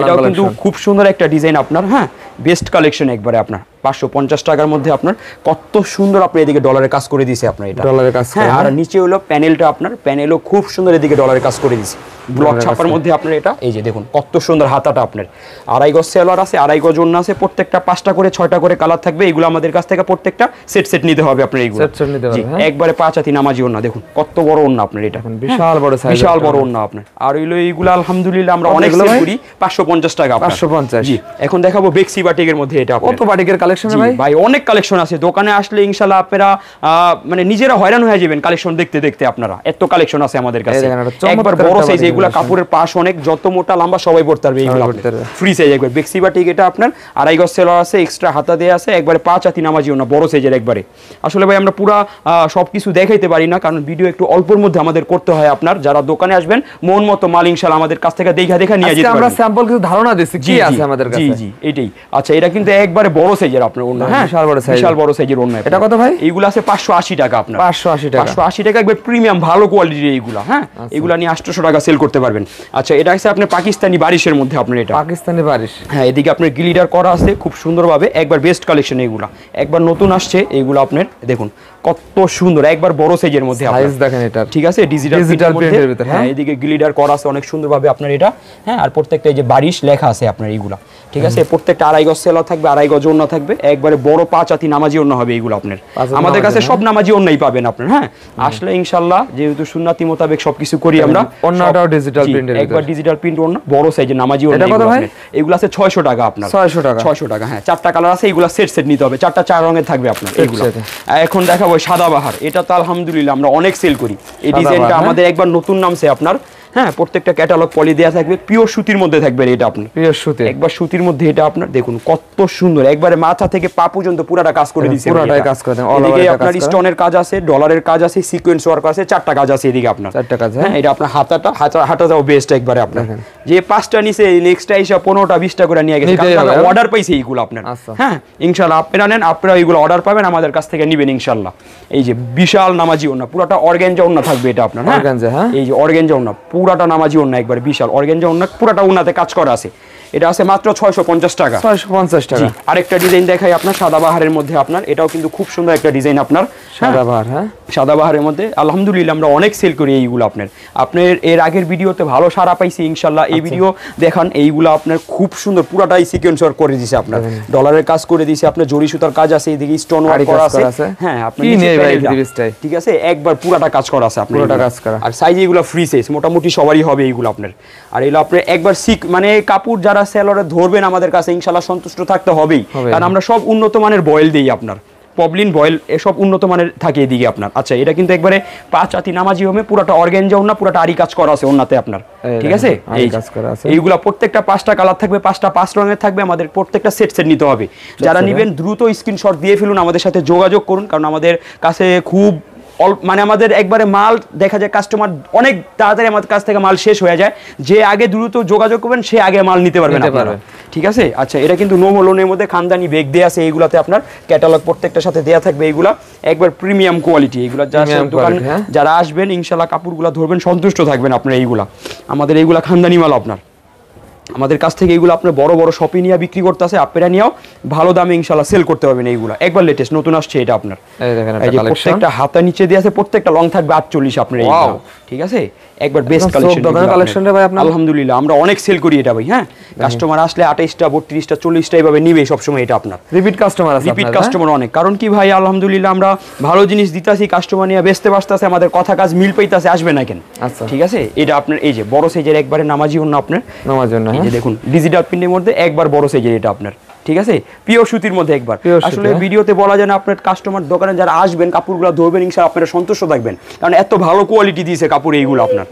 এটাও কিন্তু খুব সুন্দর একটা ডিজাইন আপনার, হ্যাঁ বেস্ট কালেকশন একবারে আপনার। 550 টাকার মধ্যে আপনার কত সুন্দর আপনার এদিকে ডলারের কাজ করে দিয়েছে আপনার, এটা ডলারের কাজ, হ্যাঁ। আর নিচে হলো প্যানেলটা আপনার, প্যানেলও খুব সুন্দর এদিকে ডলারের কাজ করে দিয়েছে, ব্লক ছাপার মধ্যে আপনার এটা। এই যে দেখুন কত সুন্দর হাতাটা আপনার, 2.5 গজ সেলোয়ার আছে, 2.5 গজ ওন্না আছে, প্রত্যেকটা 5টা করে 6টা করে কালার থাকবে। এগুলো আমাদের কাছ থেকে প্রত্যেকটা সেট সেট নিতে হবে আপনার, এইগুলো সেট নিতে হবে, হ্যাঁ একবারে 5 হাতি নামাজি ওন্না, দেখুন কত বড় ওন্না আপনার এটা, বিশাল বড় সাইজ, বিশাল বড় ওন্না আপনার। আর হইলো এইগুলো আলহামদুলিল্লাহ আমরা অনেক সেল করি 550 টাকা, 550। জি এখন দেখাবো বেক্সি বাটিকের মধ্যে এটা। কত বাটিকের কালেকশন ভাই? ভাই অনেক কালেকশন আছে, দোকানে আসলে ইনশাআল্লাহ আপনারা মানে নিজেরা হয়রান হয়ে যাবেন কালেকশন দেখতে দেখতে। আপনারা এত কালেকশন আছে আমাদের কাছে, একবার বড় সাইজ, এগুলা কাপড়ের পাশ অনেক, যত মোটা লম্বা সবাই পড়তে পারবে এইগুলো, ফ্রি সাইজ একবার বেক্সি বাটিক। এটা আপনার 2.5 গজ সেলোয়ার আছে, এক্সট্রা হাতা দেয়া আছে, একবারে 5 হাতি নামাজিও না, বড় সাইজের একবারে। আসলে ভাই আমরা পুরা সবকিছু দেখাইতে পারি না, কারণ ভিডিও একটু অল্পের মধ্যে আমাদের করতে হয়। আপনার যারা দোকানে আসবেন মন মতো মাল ইনশাআল্লাহ আমাদের কাছ থেকে দেখা নিয়ে যেতে পারবেন। আমরা স্যাম্পল কিছু ধারণা দিচ্ছি কি আছে আমাদের কাছে। জি জি এটাই। আচ্ছা এটা কিন্তু একবারে বড় সাইজের আপনার ওন্না, হ্যাঁ বিশাল বড় সাইজের ওন্না। এটা কত ভাই? এইগুলো আছে 580 টাকা আপনার, 580 টাকা, 580 টাকা একবার প্রিমিয়াম ভালো কোয়ালিটির এইগুলা, হ্যাঁ এগুলা নিয়ে 800 টাকা সেল করতে পারবেন। আচ্ছা এটা আছে আপনার পাকিস্তানি বারিশের মধ্যে আপনার, এটা পাকিস্তানি বারিশ, হ্যাঁ এদিকে আপনার গ্লিটার করা আছে খুব সুন্দরভাবে, একবার বেস্ট কালেকশন এইগুলা, একবার নতুন আসছে এইগুলো আপনার। দেখুন কত সুন্দর, একবার বড় সাইজের মধ্যে সাইজ দেখেন এটা, ঠিক আছে ডিজিটাল প্রিন্টের ভিতরে, হ্যাঁ এদিকে গ্লিটার করা আছে অনেক সুন্দরভাবে আপনার এটা, হ্যাঁ আর প্রত্যেকটা এই যে বারিশ লেখা আছে আপনার এইগুলা, ঠিক আছে প্রত্যেকটা 2.5 গজ সেলোয়ার থাকবে, 2.5 গজ ওন্না থাকবে, একবারে বড় 5 হাতি নামাজি ওন্না হবে এইগুলো আপনার। আমাদের কাছে সব নামাজি ওন্নাই পাবেন আপনার, হ্যাঁ আসলে ইনশাআল্লাহ যেহেতু সুন্নাতি মোতাবেক সবকিছু করি আমরা। ওন্নাটাও ডিজিটাল প্রিন্টের, একবার ডিজিটাল প্রিন্ট ওন্না বড় সাইজের নামাজি ওন্না। এটা কত ভাই? এগুলো আছে 600 টাকা আপনার, 600 টাকা, 600 টাকা, হ্যাঁ 4টা কালার আছে, এগুলো সেট সেট নিতে হবে, 4টা 4 রঙের থাকবে আপনার এইগুলো। এখন দেখাবো সাদাবাহার, এটা তো আলহামদুলিল্লাহ আমরা অনেক সেল করি। এই ডিজাইনটা আমাদের একবার নতুন নামছে আপনার, হ্যাঁ প্রত্যেকটা ক্যাটালগ পলি দেয়া থাকবে, পিওর সুতির মধ্যে থাকবে এটা আপনার, পিওর সুতি একবার সুতির মধ্যে এটা আপনার। দেখুন কত সুন্দর, একবারে মাথা থেকে পা পর্যন্ত পুরাটা কাজ করে দিয়েছে, পুরাটাই কাজ করে দেন। এদিকে আপনার স্টোনের কাজ আছে, ডলারের কাজ আছে, সিকোয়েন্স ওয়ার্ক আছে, 4টা কাজ আছে এদিকে আপনার, 4টা কাজ, হ্যাঁ এটা আপনার হাতাটাও বেস্ট একবারে আপনার। যে 5টা নিচে নেক্সট এসে 15টা 20টা করে নিয়ে গেছে, অর্ডার পাইছে এইগুলো আপনার, হ্যাঁ ইনশাআল্লাহ আপনারা নেন, আপনারা এইগুলো অর্ডার পাবেন আমাদের কাছ থেকে নেবেন ইনশাআল্লাহ। এই যে বিশাল নামাজি ওন্না, পুরাটা অর্গানজা ওন্না থাকবে এটা আপনার, হ্যাঁ এই যে অর্গানজা ওন্না পুরাটা নামাজি ওন্না, একবার বিশাল অর্গানজা ওন্না, পুরাটা ওন্নাতে কাজ করা আছে। এটা আছে মাত্র 650 টাকা। 650 টাকা। আরেকটা ডিজাইন দেখাই আপনার সাদাবাহারের মধ্যে আপনার, এটাও কিন্তু খুব সুন্দর একটা ডিজাইন আপনার। সাদাবাহার, হ্যাঁ সাদাবাহারের মধ্যে আলহামদুলিল্লাহ আমরা অনেক সেল করি এইগুলো আপনার। আপনার এর আগের ভিডিওতে ভালো সাড়া পাইছি ইনশাআল্লাহ। এই ভিডিও দেখান, এইগুলো আপনার খুব সুন্দর পুরাটাই সিকোয়েন্স ওয়ার্ক করে দিয়েছে আপনার, ডলারের কাজ করে দিয়েছে আপনার, জরি সুতার কাজ আছে, এদিকে স্টোন ওয়ার্ক করা আছে। হ্যাঁ আপনি ঠিক আছে, একবার পুরাটা কাজ করা আছে আপনার, পুরাটা কাজ করা। আর সাইজ এগুলো ফ্রি সাইজ, মোটামুটি সবারই হবে এইগুলো আপনার। আর এগুলো আপনার একবার মানে কাপড় যারা সেলরে ধরবেন আমাদের কাছে ইনশাআল্লাহ সন্তুষ্ট থাকতে হবেই, কারণ আমরা সব উন্নত মানের বয়েল দিই আপনার, পবলিন বয়েল এসব উন্নত মানের থাকে এদিকে আপনার। আচ্ছা এটা কিন্তু একবারে 5 হাতি নামাজি হবে, পুরোটা অর্গানজা ওন্না, পুরোটা আরি কাজ করা আছে ওন্নাতে আপনার, ঠিক আছে। এই কাজ করা আছে, এইগুলা প্রত্যেকটা 5টা কালার থাকবে, 5টা 5 রঙের থাকবে, আমাদের প্রত্যেকটা সেট নিতে হবে। যারা নেবেন দ্রুত স্ক্রিনশট দিয়ে ফেলুন, আমাদের সাথে যোগাযোগ করুন, কারণ আমাদের কাছে খুব মানে আমাদের একবারে মাল দেখা যায় কাস্টমার অনেক তাড়াতাড়ি আমাদের কাছ থেকে মাল শেষ হয়ে যায়, যে আগে দ্রুত যোগাযোগ করবেন সে আগে মাল নিতে পারবেন আপনারা, ঠিক আছে। আচ্ছা এটা কিন্তু নো লোনের মধ্যে খানদানি বেগ দেয়া আছে, এইগুলাতে আপনার ক্যাটালগ প্রত্যেকটার সাথে দেয়া থাকবে, এইগুলা একবার প্রিমিয়াম কোয়ালিটি। এইগুলা যারা আসবেন ইনশাআল্লাহ কাপড়গুলা ধরবেন সন্তুষ্ট থাকবেন আপনার। এইগুলা আমাদের এইগুলা খানদানি মাল আপনার, আমাদের কাছ থেকে এইগুলো আপনার বড় বড় শপে নিয়ে বিক্রি করতে আছে, আপনারা নিয়েও ভালো দামে ইনশাআল্লাহ সেল করতে পারবেন। এইগুলো একবার লেটেস্ট নতুন আসছে এটা আপনার, এই যে প্রত্যেকটা হাতা নিচে দিয়ে আছে, প্রত্যেকটা লং থাকবে 48 আপনার, এইগুলো ঠিক আছে। একবার বেস্ট কালেকশন ভাই আপনার, আলহামদুলিল্লাহ আমরা অনেক সেল করি এটা ভাই। হ্যাঁ কাস্টমার আসলে 28টা 32টা 40টা এইভাবে নিবে সব সময় এটা আপনার। রিপিট কাস্টমার আছে, রিপিট কাস্টমার অনেক, কারণ কি ভাই আলহামদুলিল্লাহ আমরা ভালো জিনিস দিতাছি, কাস্টমার নিয়ে বেচতে বাঁচতেছে, আমাদের কথা কাজ মিল পাইতাছে, আসবে না কেন। আচ্ছা ঠিক আছে, এটা আপনার এই যে বড় সাইজের একবারে নামাজি ওন্না আপনার, নামাজি ওন্না, এই যে দেখুন ডিজিটাল প্রিন্টের মধ্যে একবার বড় সাইজের এটা আপনার, ঠিক আছে, পিওর সুতির মধ্যে একবার। আসলে ভিডিওতে বলা যায় না, আপনার কাস্টমার দোকানে যারা আসবেন কাপড়গুলো ধরবেন ইনশাআল্লাহ আপনারা সন্তুষ্ট থাকবেন, কারণ এত ভালো কোয়ালিটি দিয়েছে কাপড় এইগুলো আপনার।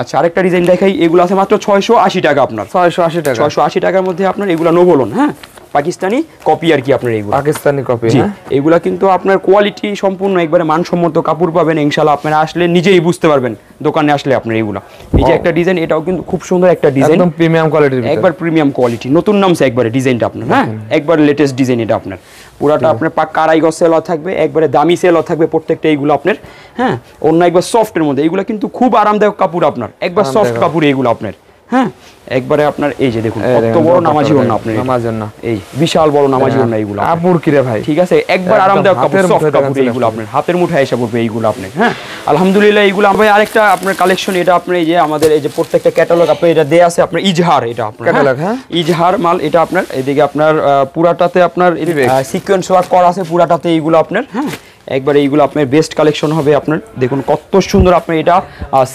আচ্ছা আরেকটা ডিজাইন দেখাই, এগুলো আছে মাত্র 680 টাকা আপনার, 680 টাকা, 680 টাকার মধ্যে আপনার এগুলো নো বলুন, হ্যাঁ পাকিস্তানি কপি আর কি আপনার, এইগুলো পাকিস্তানি কপি। হ্যাঁ এইগুলা কিন্তু আপনার কোয়ালিটি সম্পূর্ণ একবারে মানসম্মত কাপড় পাবেন ইনশাআল্লাহ, আপনারা আসলে নিজেই বুঝতে পারবেন দোকানে আসলে আপনার। এইগুলা এই যে একটা ডিজাইন, এটাও কিন্তু খুব সুন্দর একটা ডিজাইন, একদম প্রিমিয়াম কোয়ালিটির, একবার প্রিমিয়াম কোয়ালিটি, নতুন নামছে একবারে ডিজাইনটা আপনার। হ্যাঁ একবার লেটেস্ট ডিজাইন এটা আপনার, পুরাটা আপনার পাক্কা আড়াই গজ সেলর থাকবে, একবারে দামি সেলর থাকবে প্রত্যেকটা এইগুলো আপনার। হ্যাঁ অন্য একবার সফটের মধ্যে, এইগুলা কিন্তু খুব আরামদায়ক কাপড় আপনার, একবার সফট কাপড় এইগুলো আপনার। হ্যাঁ একবারে আপনার এই যে দেখুন কত বড় নামাজি ওন্না আপনার, নামাজি ওন্না, এই বিশাল বড় নামাজি ওন্না এইগুলো কাপড় কি রে ভাই, ঠিক আছে একবার আরামদায়ক কাপড়, সফট কাপড় এইগুলো আপনার, হাতের মুঠায় এসে পড়বে এইগুলো আপনার। হ্যাঁ আলহামদুলিল্লাহ এইগুলো ভাই। আরেকটা আপনার কালেকশন, এটা আপনার এই যে আমাদের এই যে প্রত্যেকটা ক্যাটালগ আপনার এটা দেয়া আছে আপনার, ইজহার এটা আপনার ক্যাটালগ, হ্যাঁ ইজহার মাল এটা আপনার। এদিকে আপনার পুরাটাতে আপনার সিকোয়েন্স ওয়ার্ক করা আছে পুরাটাতে এইগুলো আপনার। হ্যাঁ একবারে এইগুলো আপনার বেস্ট কালেকশন হবে আপনার, দেখুন কত সুন্দর আপনার এটা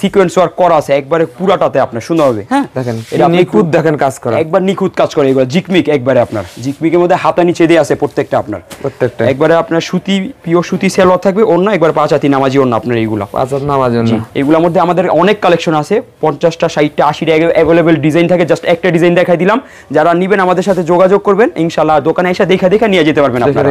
সিকোয়েন্স ওয়ার্ক করা আছে একবারে পুরাটাতে আপনার সুন্দর হবে। হ্যাঁ দেখেন এটা নিখুঁত, দেখেন কাজ করা একবার নিখুঁত কাজ করে, এগুলো জিকমিক একবারে আপনার, জিকমিকের মধ্যে হাতা নিচে দিয়ে আছে প্রত্যেকটা আপনার, প্রত্যেকটা একবারে আপনার সুতি, পিওর সুতি সেলর থাকবে, অন্য একবার 5 হাতি নামাজি ওন্না আপনার, এইগুলো 5 হাত নামাজি ওন্না। এগুলোর মধ্যে আমাদের অনেক কালেকশন আছে, 50টা 60টা 80টা অ্যাভেলেবল ডিজাইন থাকে, জাস্ট একটা ডিজাইন দেখাই দিলাম। যারা নেবেন আমাদের সাথে যোগাযোগ করবেন ইনশাআল্লাহ, দোকানে এসে দেখা নিয়ে যেতে পারবেন আপনারা,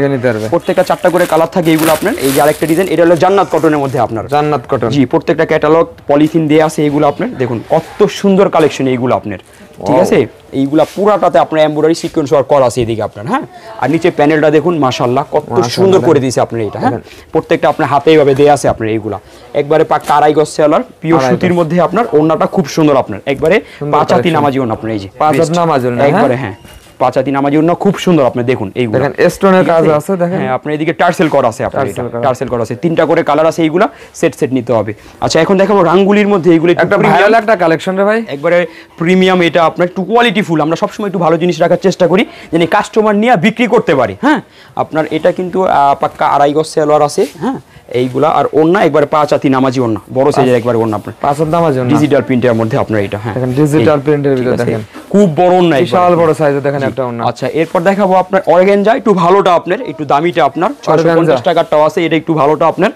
প্রত্যেকটা 4টা করে কালার থাকে এইগুলো আপনার। এই যে আরেকটা ডিজাইন, এটা হলো জান্নাত কটনের মধ্যে আপনার, জান্নাত কটন, জি প্রত্যেকটা ক্যাটালগ পলিথিন দেয়া আছে এইগুলো আপনার, দেখুন কত সুন্দর কালেকশন এইগুলো আপনার, ঠিক আছে। এইগুলা পুরাটাতে আপনার এমব্রয়ডারি সিকোয়েন্স ওয়ার্ক করা আছে এদিকে আপনার। হ্যাঁ আর নিচে প্যানেলটা দেখুন মাশাআল্লাহ কত সুন্দর করে দিয়েছে আপনার এটা। হ্যাঁ প্রত্যেকটা আপনার হাতে এইভাবে দেয়া আছে আপনার, এইগুলা একবারে পাক্কা আড়াই গজ সেলার পিওর সুতির মধ্যে আপনার, ওন্নাটা খুব সুন্দর আপনার, একবারে 5 হাতি নামাজি ওন্না আপনার, এই যে 5 হাত নামাজি ওন্না একবারে। হ্যাঁ 5 হাতি নামাজি ওন্না খুব সুন্দর আপনি দেখুন, এইগুলো দেখেন স্টোনের কাজ আছে, দেখেন হ্যাঁ আপনার এদিকে টার্সেল করা আছে আপনার, এটা টার্সেল করা আছে, 3টা করে কালার আছে, এইগুলা সেট নিতে হবে। আচ্ছা এখন দেখাবো রাঙ্গুলির মধ্যে, এইগুলো একটা ভাইরাল একটা কালেকশন রে ভাই, একবারে প্রিমিয়াম, এটা আপনার একটু কোয়ালিটি ফুল। আমরা সব সময় একটু ভালো জিনিস রাখার চেষ্টা করি যেন কাস্টমার নিয়ে বিক্রি করতে পারি। হ্যাঁ আপনার এটা কিন্তু পাক্কা আড়াই গজ সেলোয়ার আছে। হ্যাঁ এইগুলা আর ওন্না একবারে 5 হাতি নামাজি ওন্না, বড় সাইজের একবারে ওন্না আপনার, 5 হাত নামাজি ওন্না, ডিজিটাল প্রিন্টের মধ্যে আপনার এটা। হ্যাঁ দেখেন ডিজিটাল প্রিন্টের ভিতরে দেখেন খুব বড় ওন্না, বিশাল বড় সাইজে দেখেন একটা ওন্না। আচ্ছা এরপর দেখাবো আপনার অর্গানজা, একটু ভালোটা আপনার, একটু দামিটা আপনার 650 টাকারটাও আছে, এটা একটু ভালোটা আপনার।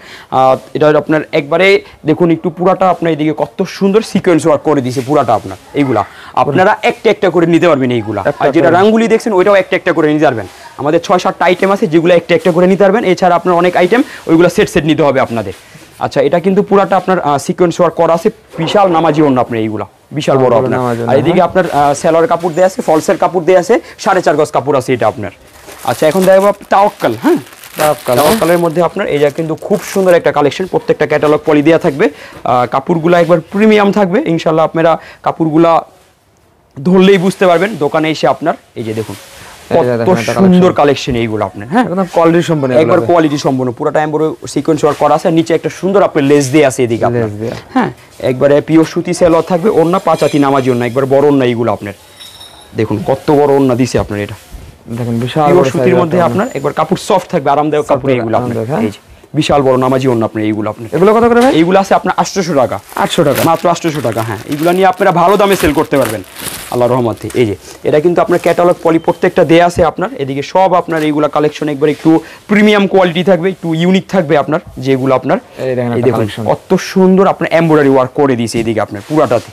এটা আপনার একবারে দেখুন একটু পুরাটা আপনার এদিকে কত সুন্দর সিকোয়েন্স ওয়ার্ক করে দিয়েছে পুরাটা আপনার। এইগুলা আপনারা একটা করে নিতে পারবেন এইগুলা, আর যেটা রাঙ্গুলি দেখছেন ওইটাও একটা করে নিতে পারবেন। আমাদের 6-7টা আইটেম আছে যেগুলো একটা করে নিতে পারবেন, এছাড়া আপনার অনেক আইটেম ওইগুলো সেট নিতে হবে আপনাদের। আচ্ছা এটা কিন্তু পুরাটা আপনার সিকোয়েন্স ওয়ার্ক করা আছে, বিশাল নামাজি ওন্না আপনার, এইগুলা বিশাল বড় আপনার। আর এদিকে আপনার সেলর কাপড় দেয়া আছে, ফলসের কাপড় দেয়া আছে, 4.5 গজ কাপড় আছে এটা আপনার। আচ্ছা এখন দেখবো তাওয়াক্কাল। হ্যাঁ তাওয়াক্কালের মধ্যে আপনার এই যে কিন্তু খুব সুন্দর একটা কালেকশন, প্রত্যেকটা ক্যাটালগ পলি দেয়া থাকবে, কাপড়গুলো একবার প্রিমিয়াম থাকবে ইনশাআল্লাহ। আপনারা কাপড়গুলা ধরলেই বুঝতে পারবেন দোকানে এসে আপনার এই যে দেখুন কত সুন্দর কালেকশন এইগুলো আপনার, হ্যাঁ একদম কোয়ালিটি সম্পন্ন, একবার কোয়ালিটি সম্পূর্ণ পুরোটা এমব্রয়ডারি সিকোয়েন্স ওয়ার্ক করা আছে, নিচে একটা সুন্দর আপনার লেস দিয়ে আছে এদিকে আপনার, হ্যাঁ একবারে পিওর সুতি সেলোয়ার থাকবে, ওন্না 5 হাতি নামাজি ওন্না, একবার বড় ওন্না এইগুলো আপনার দেখুন কত বড় ওন্না দিছে আপনার, এটা দেখেন বিশাল পিওর সুতির মধ্যে আপনার একবার কাপড় সফট থাকবে, আরামদায়ক কাপড় এইগুলো আপনার, এই যে বিশাল বড় নামাজি ওন্না আপনার এইগুলো আপনার। এগুলো কত করে ভাই? এইগুলো আছে আপনার 800 টাকা, 800 টাকা মাত্র 800 টাকা, হ্যাঁ এইগুলো নিয়ে আপনারা ভালো দামে সেল করতে পারবেন আল্লাহর রহমতে। এই যে এটা কিন্তু আপনার ক্যাটালগ পলি প্রত্যেকটা দেয়া আছে আপনার, এদিকে সব আপনার এইগুলা কালেকশন একবার একটু প্রিমিয়াম কোয়ালিটি থাকবে, একটু ইউনিক থাকবে আপনার, যেগুলো আপনার এই দেখুন কত সুন্দর আপনার এমব্রয়ডারি ওয়ার্ক করে দিয়েছে এদিকে আপনার পুরাটাতে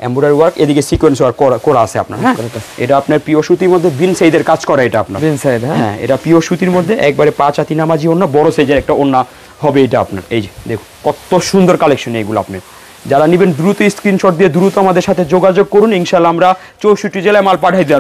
এমব্রয়ডারি ওয়ার্ক, এদিকে সিকোয়েন্স ওয়ার্ক করা আছে আপনার, হ্যাঁ এটা আপনার পিওর সুতির মধ্যে বিন সাইজের কাজ করা, এটা আপনার বিন সাইজ, হ্যাঁ এটা পিওর সুতির মধ্যে একবারে 5 হাতি নামাজি ওন্না, বড় সাইজের একটা ওন্না হবে এটা আপনার। এই যে দেখুন কত সুন্দর কালেকশন এইগুলো আপনার, যারা নেবেন দ্রুত স্ক্রিনশট দিয়ে দ্রুত আমাদের সাথে যোগাযোগ করুন, ইনশাআল্লাহ আমরা 64 জেলায় মাল পাঠিয়ে দিতে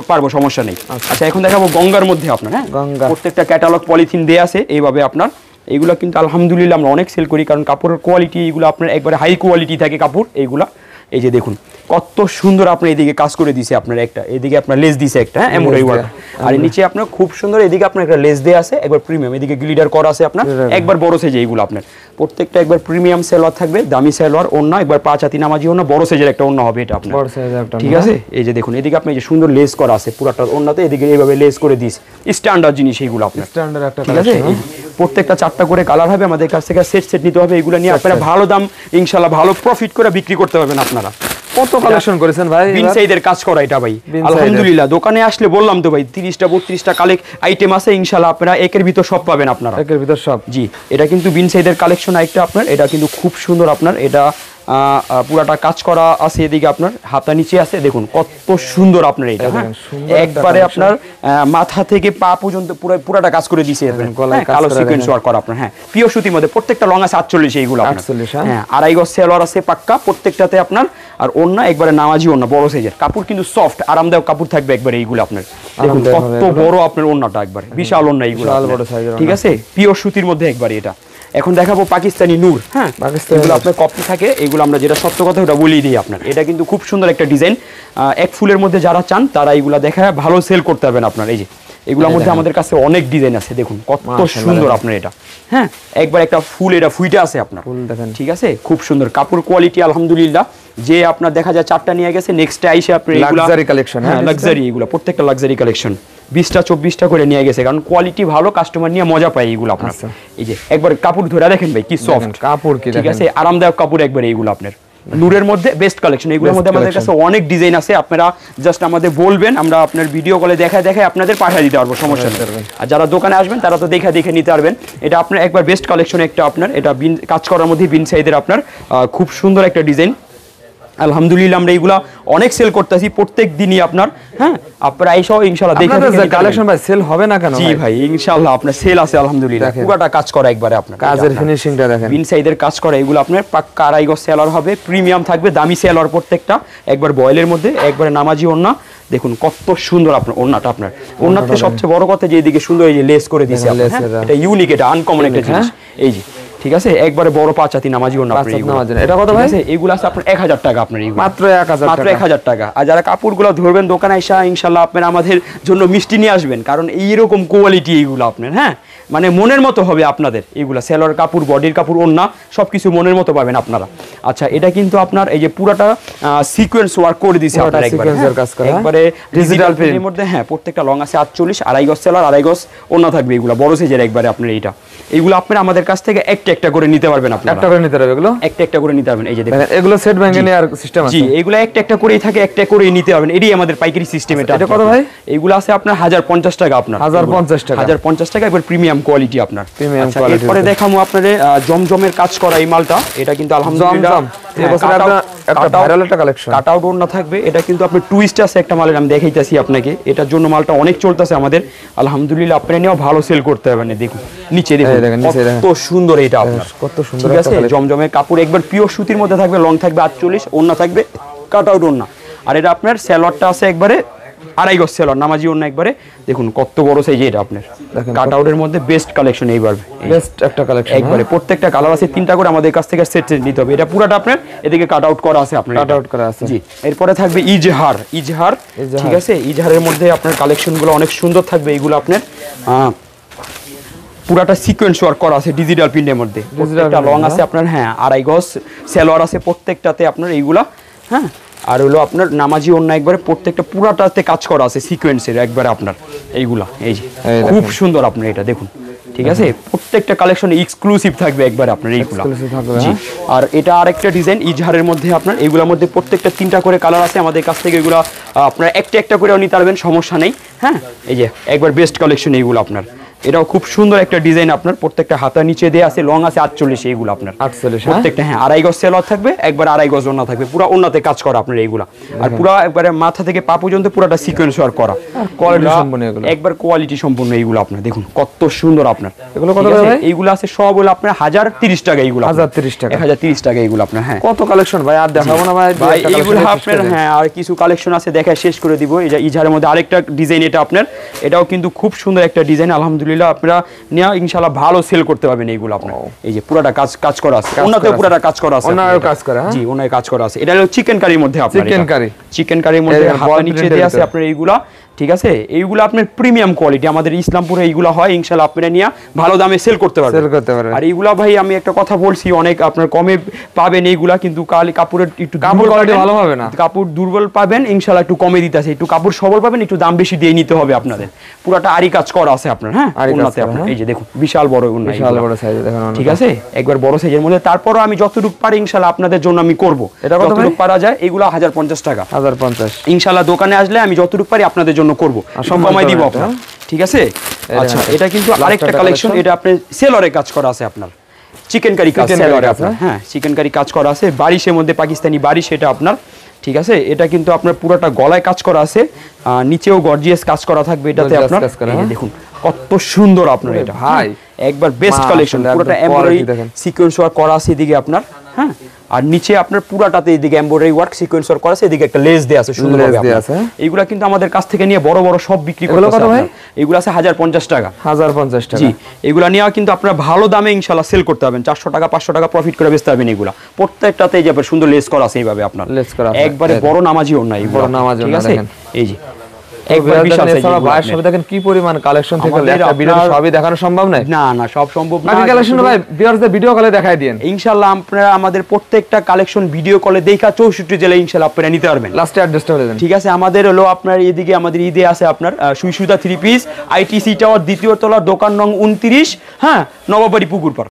পারবো, সমস্যা নেই। আচ্ছা এখন দেখাবো গঙ্গার মধ্যে আপনার, হ্যাঁ প্রত্যেকটা ক্যাটালগ পলিথিন দেয়া আছে এইভাবে আপনার, এইগুলো কিন্তু আলহামদুলিল্লাহ আমরা অনেক সেল করি, কারণ কাপড়ের কোয়ালিটি এইগুলো আপনার একবারে হাই কোয়ালিটি থাকে কাপড় এইগুলা। এই যে দেখুন কত সুন্দর আপনার এদিকে কাজ করে দিছে আপনার, একটা এদিকে আপনার লেস দিছে একটা, হ্যাঁ এমব্রয়ডারি ওয়ার্ক, আর নিচে আপনার খুব সুন্দর এদিকে আপনার একটা লেস দেয়া আছে একবার প্রিমিয়াম, এদিকে গ্লিডার করা আছে আপনার একবার বড় সাইজে, এইগুলো আপনার প্রত্যেকটা একবার প্রিমিয়াম সেলোয়ার থাকবে, দামি সেলোয়ার ওন্না একবার 5 হাতি নামাজি ওন্না, বড় সাইজের একটা ওন্না হবে এটা আপনার, বড় সাইজের একটা, ঠিক আছে। এই যে দেখুন এদিকে আপনি এই যে সুন্দর লেস করা আছে পুরাটা ওন্নাতে, এদিকে এইভাবে লেস করে দিস, স্ট্যান্ডার্ড জিনিস এইগুলো আপনার, স্ট্যান্ডার্ড একটা, ঠিক আছে। প্রত্যেকটা 4টা করে কালার হবে, আমাদের কাছ থেকে সেট নিতে হবে, এগুলো নিয়ে আপনারা ভালো দাম ইনশাআল্লাহ ভালো প্রফিট করে বিক্রি করতে পারবেন আপনারা। কত কালেকশন করেছেন ভাই? বিন সাইজের কাজ করা এটা ভাই আলহামদুলিল্লাহ, দোকানে আসলে বললাম তো ভাই 30টা 32টা আইটেম আছে, ইনশাআল্লাহ আপনারা একের ভিতর সব পাবেন আপনারা, একের ভিতর সব। জি এটা কিন্তু বিন সাইজের কালেকশন একটা আপনার, এটা কিন্তু খুব সুন্দর আপনার, এটা পুরাটা কাজ করা আছে, এদিকে আপনার হাতা নিচে আছে, দেখুন কত সুন্দর আপনার এটা, একবারে আপনার মাথা থেকে পা পর্যন্ত পুরাটা কাজ করে দিয়েছে, কালো সিকোয়েন্স ওয়ার্ক করা আপনার, হ্যাঁ পিওর সুতির মধ্যে, প্রত্যেকটা লং আছে 48, এইগুলো 48, হ্যাঁ 2.5 গজ সেলোয়ার আছে পাক্কা প্রত্যেকটাতে আপনার, আর ওন্না একবারে নামাজি ওন্না বড় সাইজের, কাপড় কিন্তু সফট আরামদায়ক কাপড় থাকবে একবারে এইগুলো আপনার, দেখুন কত বড় আপনার ওন্নাটা একবারে বিশাল ওন্না এইগুলো, ঠিক আছে পিওর সুতির মধ্যে একবারে এটা। এখন দেখাবো পাকিস্তানি নূর, হ্যাঁ এগুলো আপনার কপি থাকে, এগুলো আমরা যেটা সত্য কথা ওটা বলেই দিই আপনার, এটা কিন্তু খুব সুন্দর একটা ডিজাইন, এক ফুলের মধ্যে যারা চান তারা এইগুলো দেখায় ভালো সেল করতে পারবেন আপনার। এই যে এগুলোর মধ্যে আমাদের কাছে অনেক ডিজাইন আছে, দেখুন কত সুন্দর আপনার এটা, হ্যাঁ একবার একটা ফুল এটা ফুইটা আছে আপনার, ঠিক আছে ঠিক আছে খুব সুন্দর কাপড় কোয়ালিটি আলহামদুলিল্লাহ, যে আপনার দেখা যায় 4টা নিয়ে গেছে, নেক্সটে আইসে আপনি লাক্সারি কালেকশন, হ্যাঁ লাক্সারি এগুলো প্রত্যেকটা লাক্সারি কালেকশন 20টা 24টা করে নিয়ে গেছে, কারণ কোয়ালিটি ভালো, কাস্টমার নিয়ে মজা পায় এইগুলো আপনার। এই যে একবার কাপড় ধরে দেখেন ভাই কি সফট কাপড়, কি ঠিক আছে আরামদায়ক কাপড় একবার এইগুলো আপনার, নূরের মধ্যে বেস্ট কালেকশন, এগুলোর মধ্যে আমাদের কাছে অনেক ডিজাইন আছে, আপনারা জাস্ট আমাদের বলবেন, আমরা আপনার ভিডিও কলে দেখায় আপনাদের পাঠিয়ে দিতে পারবো, সমস্যা নেই। আর যারা দোকানে আসবেন তারা তো দেখে নিতে পারবেন, এটা আপনার একবার বেস্ট কালেকশন একটা আপনার, এটা বিন কাজ করার মধ্যে বিন সাইজের আপনার খুব সুন্দর একটা ডিজাইন, আলহামদুলিল্লাহ আমরা এইগুলা অনেক সেল করতেছি প্রত্যেক দিনই আপনার, হ্যাঁ আপনারা আইসাও ইনশাআল্লাহ দেখে কালেকশন ভাই সেল হবে না কেন? জি ভাই ইনশাআল্লাহ আপনার সেল আছে আলহামদুলিল্লাহ, পুরোটা কাজ করা একবারে আপনার, কাজের ফিনিশিংটা দেখেন বিন সাইজের কাজ করা, এগুলো আপনার পাক্কা 2.5 গজ সেলার হবে, প্রিমিয়াম থাকবে, দামি সেলার প্রত্যেকটা, একবার বয়েলের মধ্যে একবারে নামাজি ওন্না, দেখুন কত সুন্দর আপনার ওন্নাটা, আপনার ওন্নাতে সবচেয়ে বড় কথা যে এদিকে সুন্দর এই যে লেস করে দিয়েছে আপনার, এটা ইউনিক, এটা আনকমন একটা জিনিস, এই যে ঠিক আছে একবারে বড় 5 হাতি নামাজি ওন্না আপনার, এটা কত ভাই? এগুলো আছে আপনার 1000 টাকা আপনার, মাত্র 1000 টাকা। আর যারা কাপড়গুলো ধরবেন দোকানে এসে ইনশাআল্লাহ আপনারা আমাদের জন্য মিষ্টি নিয়ে আসবেন, কারণ এইরকম কোয়ালিটি এইগুলো আপনার, হ্যাঁ মানে মনের মতো হবে আপনাদের, এইগুলা সেলোয়ার কাপড়, বডির কাপড়, ওন্না সবকিছু মনের মতো পাবেন আপনারা। আচ্ছা এটা কিন্তু আপনার এই যে পুরাটা সিকোয়েন্স ওয়ার্ক করে দিয়েছে আপনার একবারে ডিজিটাল প্রিন্টের মধ্যে, হ্যাঁ প্রত্যেকটা লং আছে 48, 2.5 গজ সেলার, 2.5 গজ ওন্না থাকবে, এগুলো বড় সাইজের একবারে আপনার, এইগুলো আপনারা আমাদের কাছ থেকে একটা করে নিতে পারবেন, আপনারা একটা করে নিতে পারবেন, এগুলো একটা করে নিতে পারবেন। এই যে দেখেন এগুলো সেট ভেঙে নেওয়ার সিস্টেম আছে, জি এগুলো একটা করেই থাকে, একটা করেই নিতে পারবেন, এটাই আমাদের পাইকারি সিস্টেম। এটা কত ভাই? এগুলো আছে আপনার 1050 টাকা, আপনার 1050 টাকা একবার প্রিমিয়াম কোয়ালিটি আপনার। আচ্ছা এরপরে দেখাবো আপনাদের জমজমের কাজ করা এই মালটা, এটা কিন্তু আলহামদুলিল্লাহ একটা ভাইরাল একটা কালেকশন, কাট আউট ওন্না থাকবে, এটা কিন্তু আপনার টুইস্ট আছে একটা মালের, আমি দেখাইতাছি আপনাকে, এটার জন্য মালটা অনেক চলতেছে আমাদের আলহামদুলিল্লাহ, আপনারা নিয়েও ভালো সেল করতে পারবেন। দেখুন নিচে দেখুন কত সুন্দর এটা আপনার, কত সুন্দর, ঠিক আছে জমজমের কাপড় একবার পিওর সুতির মধ্যে থাকবে, লং থাকবে 48, ওন্না থাকবে কাট আউট ওন্না, আর এটা আপনার সালোয়ারটা আছে একবারে আড়াই গজ সেলর নামাজি ওন্না একবারে দেখুন কত বড় সাইজ এটা আপনার কাট আউটের মধ্যে বেস্ট কালেকশন এইবার বেস্ট একটা কালেকশন একবারে প্রত্যেকটা কালার আছে 3টা করে আমাদের কাছ থেকে সেট নিতে হবে এটা পুরোটা আপনার এদিকে কাট আউট করা আছে আপনার কাট আউট করা আছে জি এরপরে থাকবে ইজহার ঠিক আছে ইজহারের মধ্যে আপনার কালেকশনগুলো অনেক সুন্দর থাকবে এইগুলো আপনার পুরাটা সিকোয়েন্স ওয়ার্ক করা আছে ডিজিটাল প্রিন্টের মধ্যে প্রত্যেকটা লং আছে আপনার হ্যাঁ আড়াই গজ সেলোয়ার আছে প্রত্যেকটাতে আপনার এইগুলা হ্যাঁ আর হলো আপনার নামাজি ওন্না একবারে প্রত্যেকটা পুরাটাতে কাজ করা আছে সিকোয়েন্সের একবারে আপনার এইগুলা এই যে খুব সুন্দর আপনার এটা দেখুন ঠিক আছে প্রত্যেকটা কালেকশন এক্সক্লুসিভ থাকবে একবারে আপনার এইগুলা জি আর এটা আরেকটা ডিজাইন ইজহারের মধ্যে আপনার এইগুলোর মধ্যে প্রত্যেকটা 3টা করে কালার আছে আমাদের কাছ থেকে এগুলো আপনার একটা করেও নিতে পারবেন সমস্যা নেই হ্যাঁ এই যে একবার বেস্ট কালেকশন এইগুলো আপনার এটাও খুব সুন্দর একটা ডিজাইন আপনার প্রত্যেকটা হাতা নিচে দিয়ে আছে লং আছে 48 এইগুলো আপনার 48 প্রত্যেকটা হ্যাঁ আড়াই গজ সেলর থাকবে একবার আড়াই গজ ওন্না থাকবে পুরো ওন্নাতে কাজ করা আপনার এইগুলা আর পুরো একবারে মাথা থেকে পা পর্যন্ত পুরোটা সিকোয়েন্স ওয়ার্ক করা কোয়ালিটি সম্পূর্ণ এগুলো একবার কোয়ালিটি সম্পূর্ণ এইগুলো আপনার দেখুন কত সুন্দর আপনার এগুলো কত করে ভাই এইগুলো আছে সব হলো আপনার 1030 টাকা এইগুলো 1030 টাকা 1030 টাকা এইগুলো আপনার হ্যাঁ কত কালেকশন ভাই আর দেখাবো না ভাই ভাই এইগুলো আপনার হ্যাঁ আর কিছু কালেকশন আছে দেখায় শেষ করে দিব এই যে ইজহারের মধ্যে আরেকটা ডিজাইন এটা আপনার এটাও কিন্তু খুব সুন্দর একটা ডিজাইন আলহামদুলিল্লাহ আপনারা নিয়ে ইনশাআল্লাহ ভালো সেল করতে পারবেন এইগুলো আপনার এই যে পুরোটা কাজ করা আছে ওনাতেও পুরোটা কাজ করা আছে ওনারও কাজ করা জি ওনার কাজ করা আছে এটা হলো চিকেন কারির মধ্যে আপনার চিকেন কারির মধ্যে এই হাতা নিচে দেয়া আছে আপনার এইগুলা ঠিক আছে এইগুলো আপনার প্রিমিয়াম কোয়ালিটি আমাদের ইসলামপুরে এইগুলো হয় ইনশাআল্লাহ আপনারা নিয়ে ভালো দামে সেল করতে পারবেন আর এইগুলা ভাই আমি একটা কথা বলছি অনেক আপনার কমে পাবেন এইগুলা কিন্তু কাপড়ের একটু কাপড় কোয়ালিটি ভালো হবে না কাপড় দুর্বল পাবেন ইনশাআল্লাহ একটু কমে দিতে আছে একটু কাপড় সবল পাবেন একটু দাম বেশি দিয়ে নিতে হবে আপনাদের পুরাটা আরি কাজ করা আছে আপনার হ্যাঁ ওন্নাতে আপনার এই যে দেখুন বিশাল বড় ওন্না বিশাল বড় সাইজ দেখুন ঠিক আছে একবার বড় সাইজের মধ্যে তারপরও আমি যতটুকু পারি ইনশাআল্লাহ আপনাদের জন্য আমি করব এটা যতটুকু পারা যায় এগুলো 1050 টাকা 1050 ইনশাআল্লাহ দোকানে আসলে আমি যতটুকু পারি আপনাদের জন্য করব কমাই দিব আপনার ঠিক আছে আচ্ছা এটা কিন্তু আরেকটা কালেকশন এটা আপনি সেলরে কাজ করা আছে আপনার চিকেন কারি কাজ সেলরে আপনার হ্যাঁ চিকেন কারি কাজ করা আছে বারিশের মধ্যে পাকিস্তানি বারিশ এটা আপনার ঠিক আছে এটা কিন্তু আপনার পুরোটা গলায় কাজ করা আছে নিচেও গর্জিয়াস কাজ করা থাকবে এটাতে আপনার এই দেখুন কত সুন্দর আপনার এটা ভাই একবার বেস্ট কালেকশন পুরোটা এমব্রয়ডারি সিকোয়েন্স ওয়ার্ক করা আছে এদিকে আপনার হ্যাঁ আর নিচে আপনার পুরাটাতে এদিকে এমব্রয়ডারি ওয়ার্ক সিকোয়েন্স ওয়ার্ক করা আছে এদিকে একটা লেস দেয়া আছে সুন্দর ভাবে আছে এইগুলা কিন্তু আমাদের কাছ থেকে নিয়ে বড় বড় সব বিক্রি করতে কত ভাই এগুলা আছে 1050 টাকা 1050 টাকা জি এগুলা নিয়ে কিন্তু আপনারা ভালো দামে ইনশাআল্লাহ সেল করতে পারবেন 400 টাকা 500 টাকা প্রফিট করে বেচতে পারবেন এগুলা প্রত্যেকটাতে এই যে সুন্দর লেস করা আছে এইভাবে আপনার লেস করা একবারে বড় নামাজি ওন্না এইগুলা বড় নামাজি ওন্না দেখেন এই যে একবার বিশাল সাইজ ভাই সব দেখেন কি পরিমাণ কালেকশন থেকে একটা ভিডিও সবই দেখানো সম্ভব না না সব সম্ভব না বাকি কালেকশন ভাই ভিউয়ারদের ভিডিও কলে দেখাই দেন ইনশাআল্লাহ আপনারা আমাদের প্রত্যেকটা কালেকশন ভিডিও কলে দেখা 64 জেলায় ইনশাআল্লাহ আপনারা নিতে পারবেন লাস্টে অ্যাড্রেসটা বলে দেন ঠিক আছে আমাদের হলো আপনার এদিকে আমাদের ঈদে আছে আপনার সুইসুদা 3 পিস আইটিসি টাওয়ার দ্বিতীয় তলা দোকান নং 29 হ্যাঁ নবাবাড়ি পুকুরপাড়